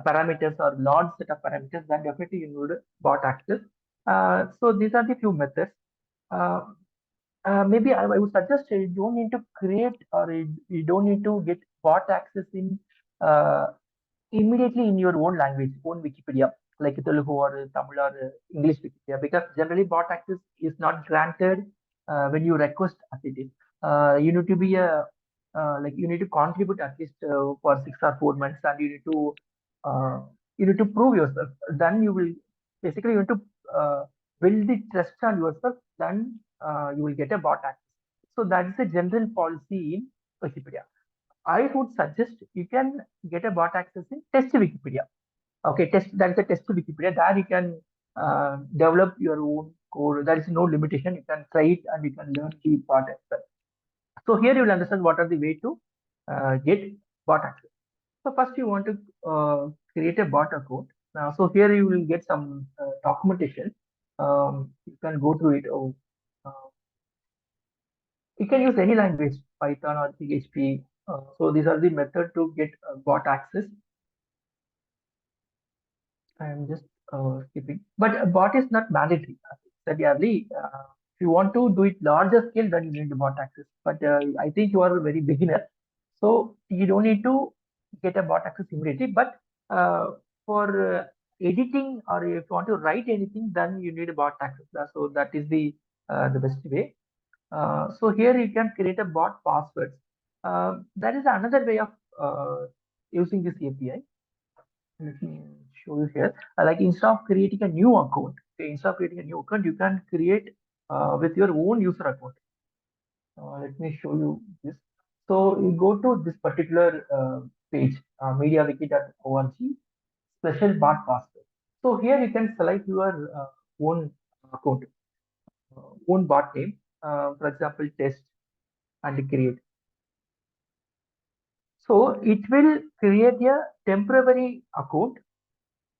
parameters or large set of parameters, then definitely you need bot access. So these are the few methods. Uh, Maybe I would suggest you don't need to create or you don't need to get bot access in uh, immediately in your own language, own Wikipedia, like Telugu or Tamil or English Wikipedia, because generally bot access is not granted when you request as it is. You need to be a like you need to contribute at least for 6 or 4 months, and you need to prove yourself. Then you will basically you need to build the trust on yourself. Then you will get a bot access. So that is the general policy in Wikipedia. I would suggest you can get a bot access in test Wikipedia. Okay, test that is a test Wikipedia. There you can develop your own code. There is no limitation. You can try it and you can learn the bot as well. So here you will understand what are the way to get bot access. So first you want to create a bot account. So here you will get some documentation. You can go through it. Uh, you can use any language, Python or PHP. So these are the method to get bot access. I am just skipping. But a bot is not mandatory. Said early. If you want to do it larger scale, then you need the bot access. But I think you are a very beginner, so you don't need to. get a bot access immediately. But for editing, or if you want to write anything, then you need a bot access. So that is the best way. So here you can create a bot passwords. That is another way of using this API. Let me show you here. Like instead of creating a new account, okay, instead of creating a new account, you can create with your own user account. Let me show you this. So you go to this particular page, mediawiki.org, special bot password. So here you can select your own account, own bot name, for example, test, and create. So it will create a temporary account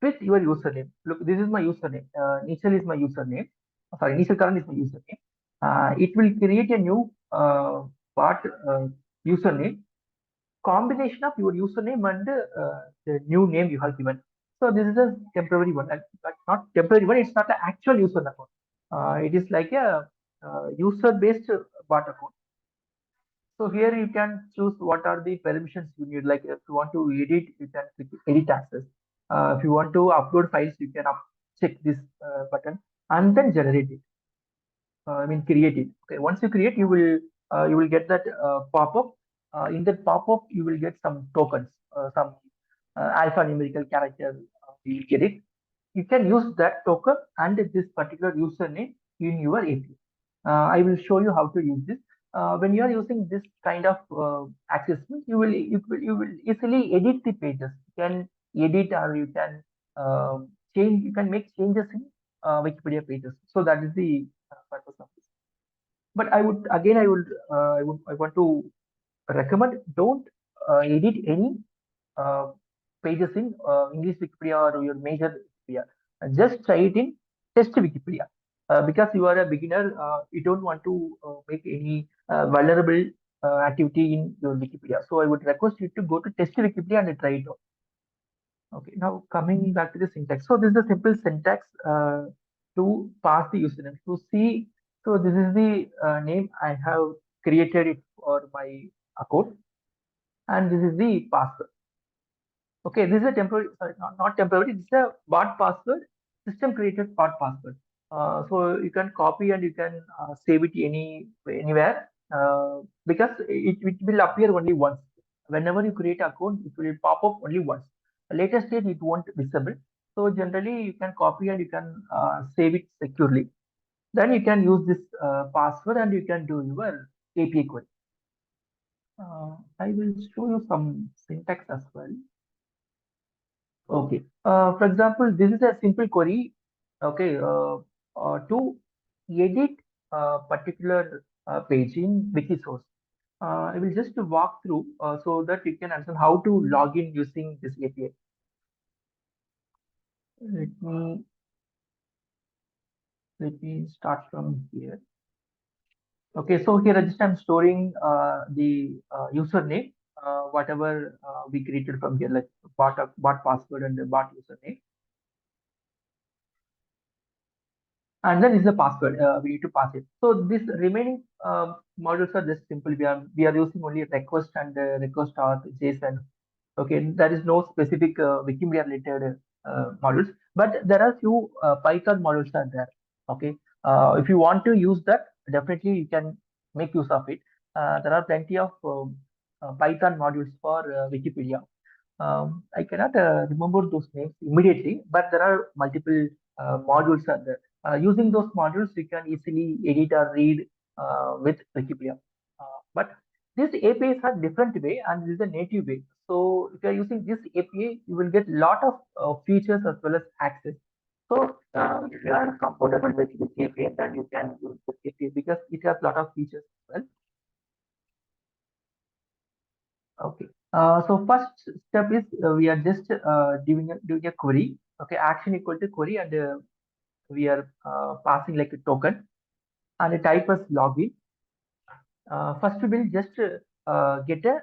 with your username. Look, this is my username. Initial is my username. Sorry, initial current is my username. It will create a new bot username, combination of your username and the new name you have given. So this is a temporary one, but not temporary one. It's not an actual user account. It is like a user-based bot account. So here you can choose what are the permissions you need. Like if you want to edit, you can click edit access. If you want to upload files, you can check this button and then generate it. I mean create it. Okay, once you create, you will get that pop-up. In that pop-up, you will get some tokens, some alphanumerical character. You will get it. You can use that token and this particular username in your API. I will show you how to use this. When you are using this kind of access, you will easily edit the pages. You can edit, or you can change. You can make changes in Wikipedia pages. So that is the purpose of this. But I would again, I want to recommend, don't edit any uh, pages in English Wikipedia or your major Wikipedia. Just try it in test Wikipedia. Because you are a beginner, you don't want to make any vulnerable activity in your Wikipedia. So I would request you to go to test Wikipedia and try it out. Okay, now coming back to the syntax. So this is the simple syntax to pass the username. To see, so this is the name I have created it for my account, and this is the password. Okay, this is a temporary, sorry, not temporary, this is a bot password, system created bot password. So you can copy and you can save it anywhere because it will appear only once. Whenever you create an account, it will pop up only once. A later stage, it won't visible. So generally, you can copy and you can save it securely. Then you can use this password and you can do your API query. I will show you some syntax as well. Okay. For example, this is a simple query. Okay. To edit a particular page in Wikisource. I will just walk through so that you can understand how to log in using this API. Let me let me start from here. Okay. So here I just I'm storing the username, whatever we created from here, like bot password and the bot username. And then is the password. We need to pass it. So this remaining modules are just simple. We are using only request and request auth JSON. Okay, there is no specific Wikimedia related modules, but there are few Python modules are there. Okay, if you want to use that, definitely you can make use of it. There are plenty of Python modules for Wikipedia. I cannot remember those names immediately, but there are multiple modules are there. Using those modules, you can easily edit or read with Wikipedia. But these APIs are different way, and this is a native way. So if you are using this API, you will get lot of features as well as access. So if you are comfortable with this API, then you can use this API because it has lot of features as well. Okay. So first step is we are just doing a query. Okay, action equal to query, and we are passing like a token, and the type as login. First we will just get a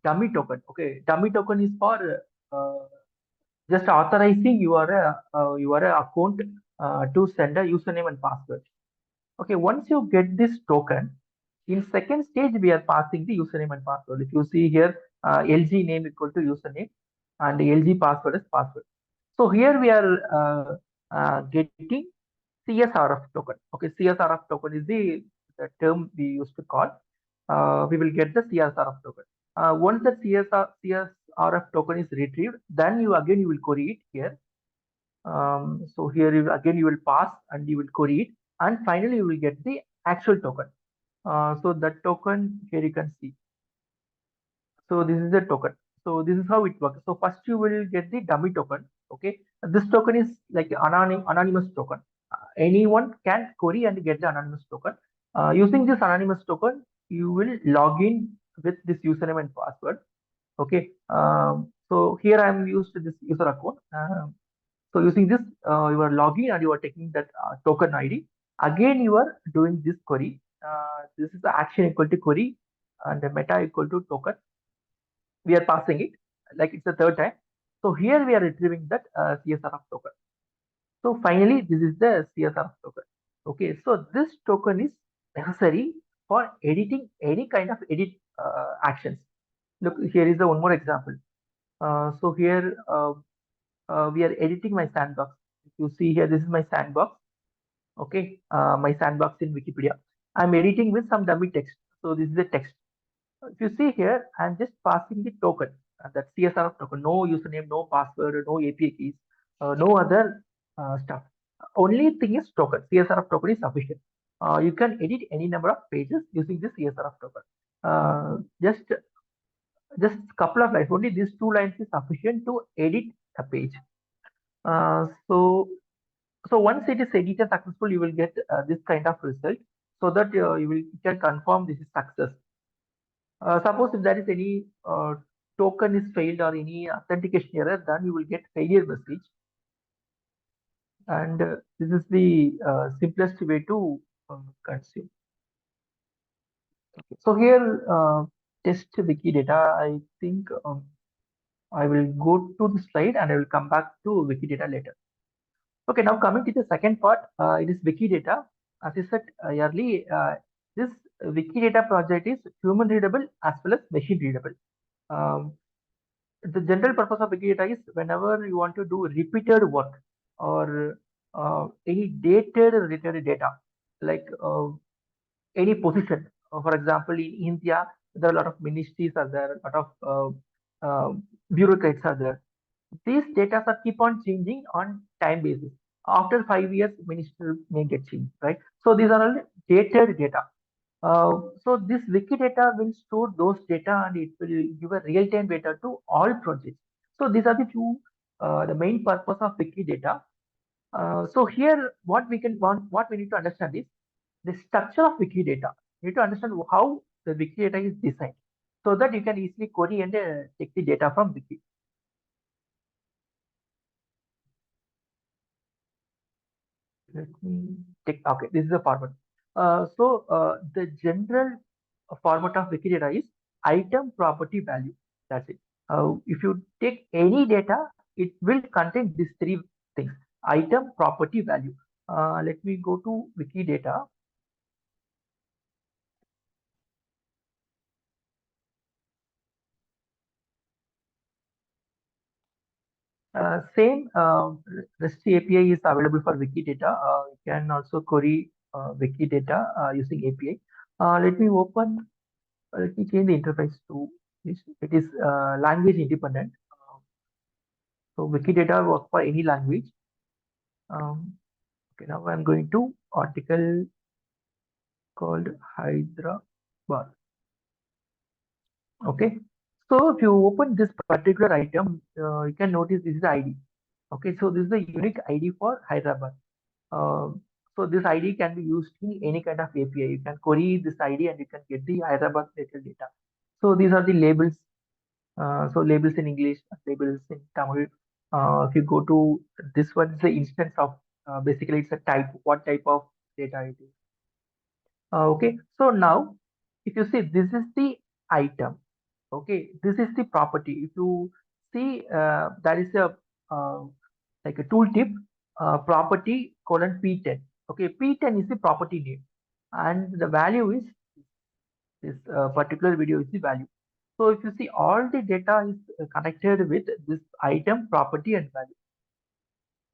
dummy token. Okay, dummy token is for just authorizing your account to send a username and password. Okay, once you get this token, in second stage we are passing the username and password. If you see here, LG name equal to username, and LG password is password. So here we are getting CSRF token. Okay, CSRF token is the term we used to call. We will get the CSRF token. Once the CSRF token is retrieved, then you will query it here. So here again you will pass and you will query it, and finally you will get the actual token. So that token here you can see. So this is the token. So this is how it works. So first you will get the dummy token. Okay, this token is like anonymous token. Anyone can query and get the anonymous token. Using this anonymous token, you will log in with this username and password. Okay. So here I am used to this user account. So using this, you are logging and you are taking that token ID. Again, you are doing this query. This is the action equal to query and the meta equal to token. We are passing it like it's the third time. So here we are retrieving that CSRF token. So finally, this is the CSRF token. Okay, so this token is necessary for editing any kind of edit actions. Look, here is the one more example. So here we are editing my sandbox. If you see here, this is my sandbox. Okay, my sandbox in Wikipedia. I'm editing with some dummy text. So this is the text. If you see here, I'm just passing the token, that CSRF token, no username, no password, no API keys, no other stuff. Only thing is token. CSRF token is sufficient. You can edit any number of pages using this CSRF token. Just couple of lines. Only these two lines is sufficient to edit a page. So once it is edited successful, you will get this kind of result, so that you can confirm this is success. Suppose if there is any token is failed or any authentication error, then you will get failure message. And this is the simplest way to consume. Okay. So here, test Wikidata. I think I will go to the slide and I will come back to Wikidata later. Okay, now coming to the second part, it is Wikidata. As I said earlier, this Wikidata project is human readable as well as machine readable. Um, the general purpose of Wikidata is whenever you want to do repeated work or any dated related data, like any position. For example, in India, there are a lot of ministries are there, a lot of bureaucrats are there. These data are keep on changing on time basis. After 5 years, minister may get changed, right? So these are all dated data. So this Wikidata will store those data and it will give a real-time data to all projects. So these are the two, the main purpose of Wikidata. So here, what we need to understand is the structure of Wikidata. You need to understand how the Wikidata is designed, so that you can easily query and take the data from Wiki. Let me take. Okay, this is the format. The general format of Wikidata is item property value. That's it. If you take any data, it will contain these three things: item, property, value. Let me go to Wikidata. Same REST API is available for Wikidata. You can also query Wikidata using API. Let me open. Let me change the interface to this. It is language independent. So Wikidata works for any language. Okay, now I'm going to article called Hyderabad. Okay, so if you open this particular item, you can notice this is the ID. Okay, so this is the unique ID for Hyderabad. So this ID can be used in any kind of API. You can query this ID and you can get the Hyderabad related data. So these are the labels. So labels in English, labels in Tamil. If you go to this one, is the instance of basically it's a type, what type of data it is. Okay, so now if you see this is the item. Okay, this is the property. If you see there is a like a tooltip property colon P10. Okay, P10 is the property name, and the value is this particular video is the value. So if you see, all the data is connected with this item, property, and value.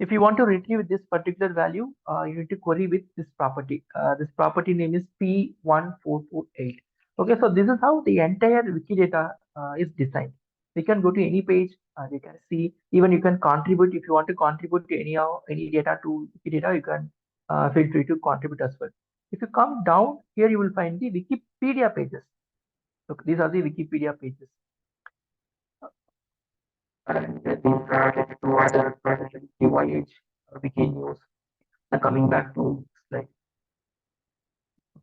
If you want to retrieve this particular value, you need to query with this property. This property name is P1448. Okay, so this is how the entire Wikidata is designed. You can go to any page, you can see, even you can contribute. If you want to contribute to any data to Wikidata, you can feel free to contribute as well. If you come down here, you will find the Wikipedia pages. Look, these are the Wikipedia pages. And these are related to other projects like DYH, Wiki News. Coming back to slide.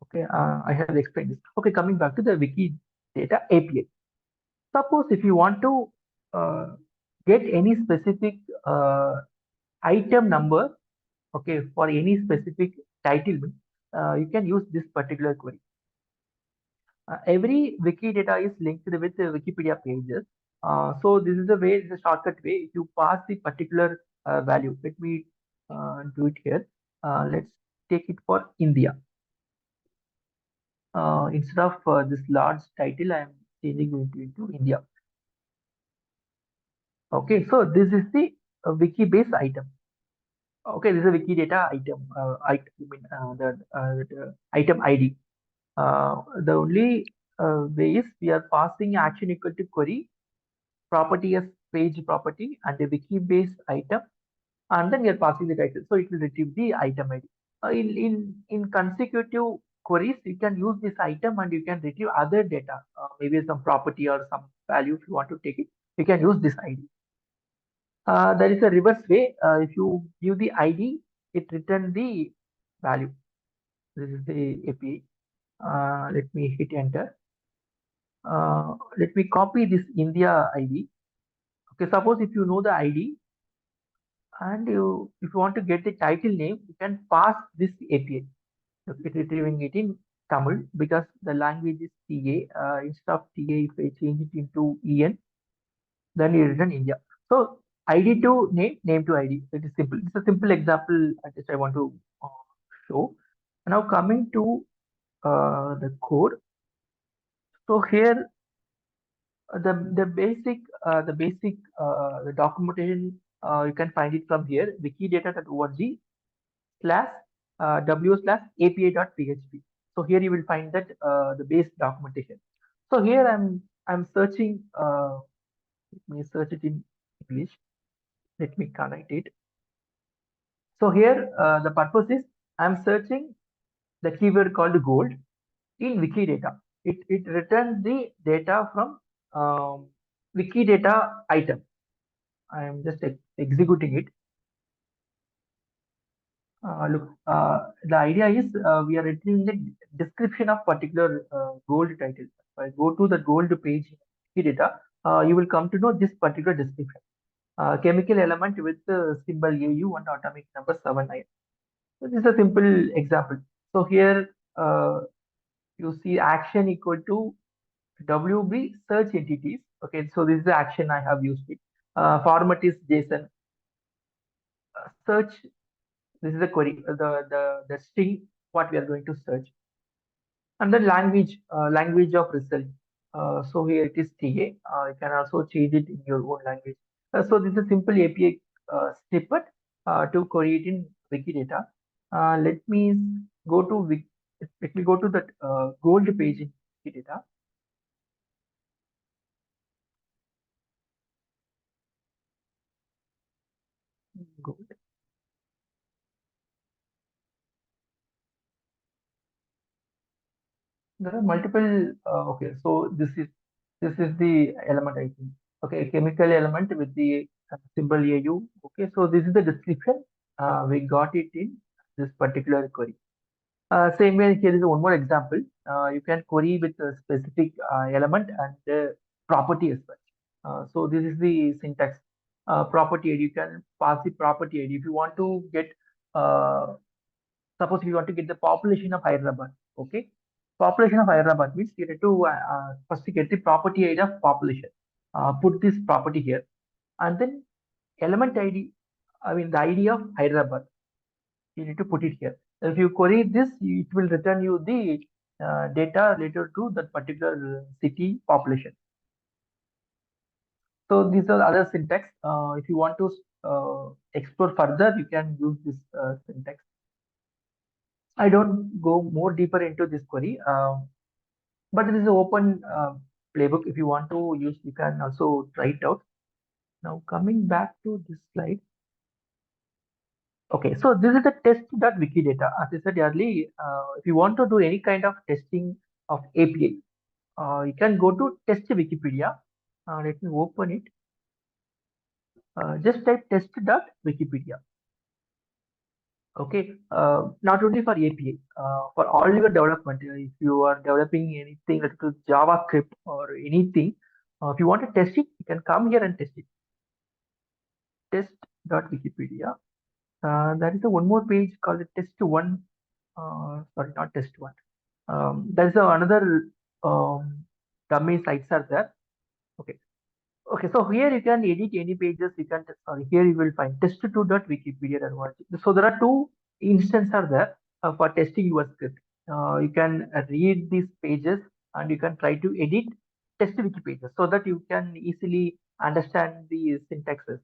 Okay, I have explained this. Okay, coming back to the Wikidata API. Suppose if you want to uh, get any specific item number, okay, for any specific title, you can use this particular query. Every Wikidata is linked with the Wikipedia pages. So this is the way, it's a shortcut way. If you pass the particular value, let me do it here. Let's take it for India. Instead of this large title, I am changing it into India. Okay, so this is the Wikibase item. Okay, this is a Wikidata item. The item ID. The only way is we are passing action equal to query property as page property and the Wikibase item, and then we are passing the title, so it will retrieve the item ID. In consecutive queries, you can use this item and you can retrieve other data, maybe some property or some value. If you want to take it, you can use this ID. There is a reverse way. If you give the ID, it return the value. This is the API. Let me hit enter. Let me copy this India ID. Okay, suppose if you know the ID, and if you want to get the title name, you can pass this API. It retrieving it in Tamil because the language is TA. Instead of TA, if I change it into EN, then you return India. So ID to name, name to ID. It is simple. It's a simple example I want to show. Now coming to the code. So here the documentation, you can find it from here, wikidata.org/w/api.php. So here you will find that the base documentation. So here I'm searching. Let me search it in English. Let me connect it. So here the purpose is I'm searching the keyword called gold in Wikidata. It returns the data from Wikidata item. I am just executing it. Look, the idea is we are retrieving the description of particular gold title. If I go to the gold page in Wikidata, you will come to know this particular description. Chemical element with symbol AU and atomic number 79. So this is a simple example. So here you see action equal to WB search entities. Okay, so this is the action I have used it. Format is JSON. Search. This is the query. The string what we are going to search. And the language of result. So here it is TA. You can also change it in your own language. So this is a simple API snippet to query it in Wikidata. Let me go to that gold page in Wikidata. Gold. There are multiple. Okay, so this is the element I think. Okay, chemical element with the symbol AU. Okay, so this is the description. We got it in this particular query. Same way, here is one more example. You can query with a specific element and property as well. So this is the syntax. Property ID. You can pass the property ID if you want to get. Suppose if you want to get the population of Hyderabad. Okay, population of Hyderabad means you need to first get the property ID of population. Put this property here, and then element ID. I mean the ID of Hyderabad. You need to put it here. If you query this, it will return you the data related to that particular city population. So these are other syntax. If you want to explore further, you can use this syntax. I don't go more deeper into this query, but it is an open playbook. If you want to use, you can also try it out. Now coming back to this slide. Okay, so this is the test.wikidata. As I said earlier, if you want to do any kind of testing of API, you can go to test Wikipedia. Let me open it. Just type test.wikipedia. Okay, not only for API, for all your development, if you are developing anything like JavaScript or anything, if you want to test it, you can come here and test it. Test.wikipedia. There is a one more page called test one. Sorry, not test one. There is another dummy sites are there. Okay. Okay, so here you can edit any pages. You can sorry, here you will find test2.wikipedia.org. So there are two instances are there for testing your script. You can read these pages and you can try to edit test wiki pages so that you can easily understand the syntaxes.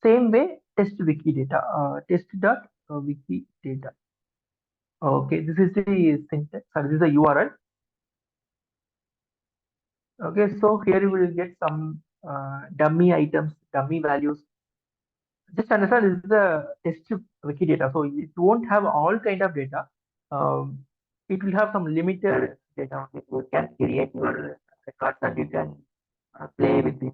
Same way, test wiki data, test.wiki data. Okay, this is the syntax. Sorry, this is the URL. Okay, so here you will get some dummy items, dummy values. Just understand this is a test wiki data, so it won't have all kind of data. It will have some limited data. You can create your records and you can play with it.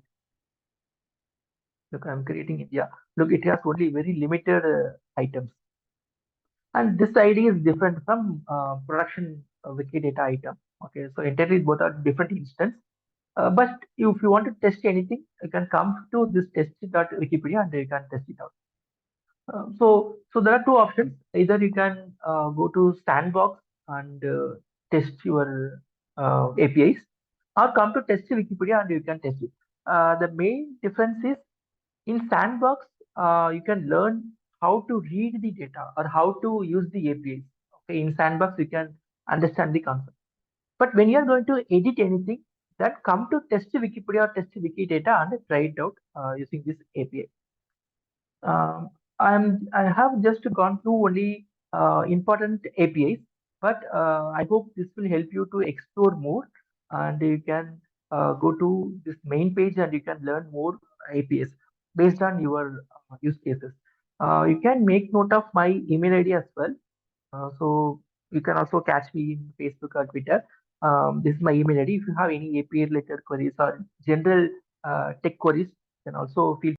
Look, I'm creating it. Yeah, look, it has only very limited items, and this ID is different from production Wikidata item. Okay, so entirely both are different instance. But if you want to test anything, you can come to this test.wikipedia and you can test it out. So there are two options. Either you can go to Sandbox and test your APIs, or come to test Wikipedia and you can test it. The main difference is in Sandbox, you can learn how to read the data or how to use the APIs. Okay, in Sandbox, you can understand the concept. But when you are going to edit anything, then come to test Wikipedia or test Wikidata and try it out using this API. I have just gone through only important APIs, but I hope this will help you to explore more, and you can go to this main page and you can learn more APIs based on your use cases. You can make note of my email ID as well. So you can also catch me in Facebook or Twitter. This is my email ID. If you have any API related queries or general tech queries, then also feel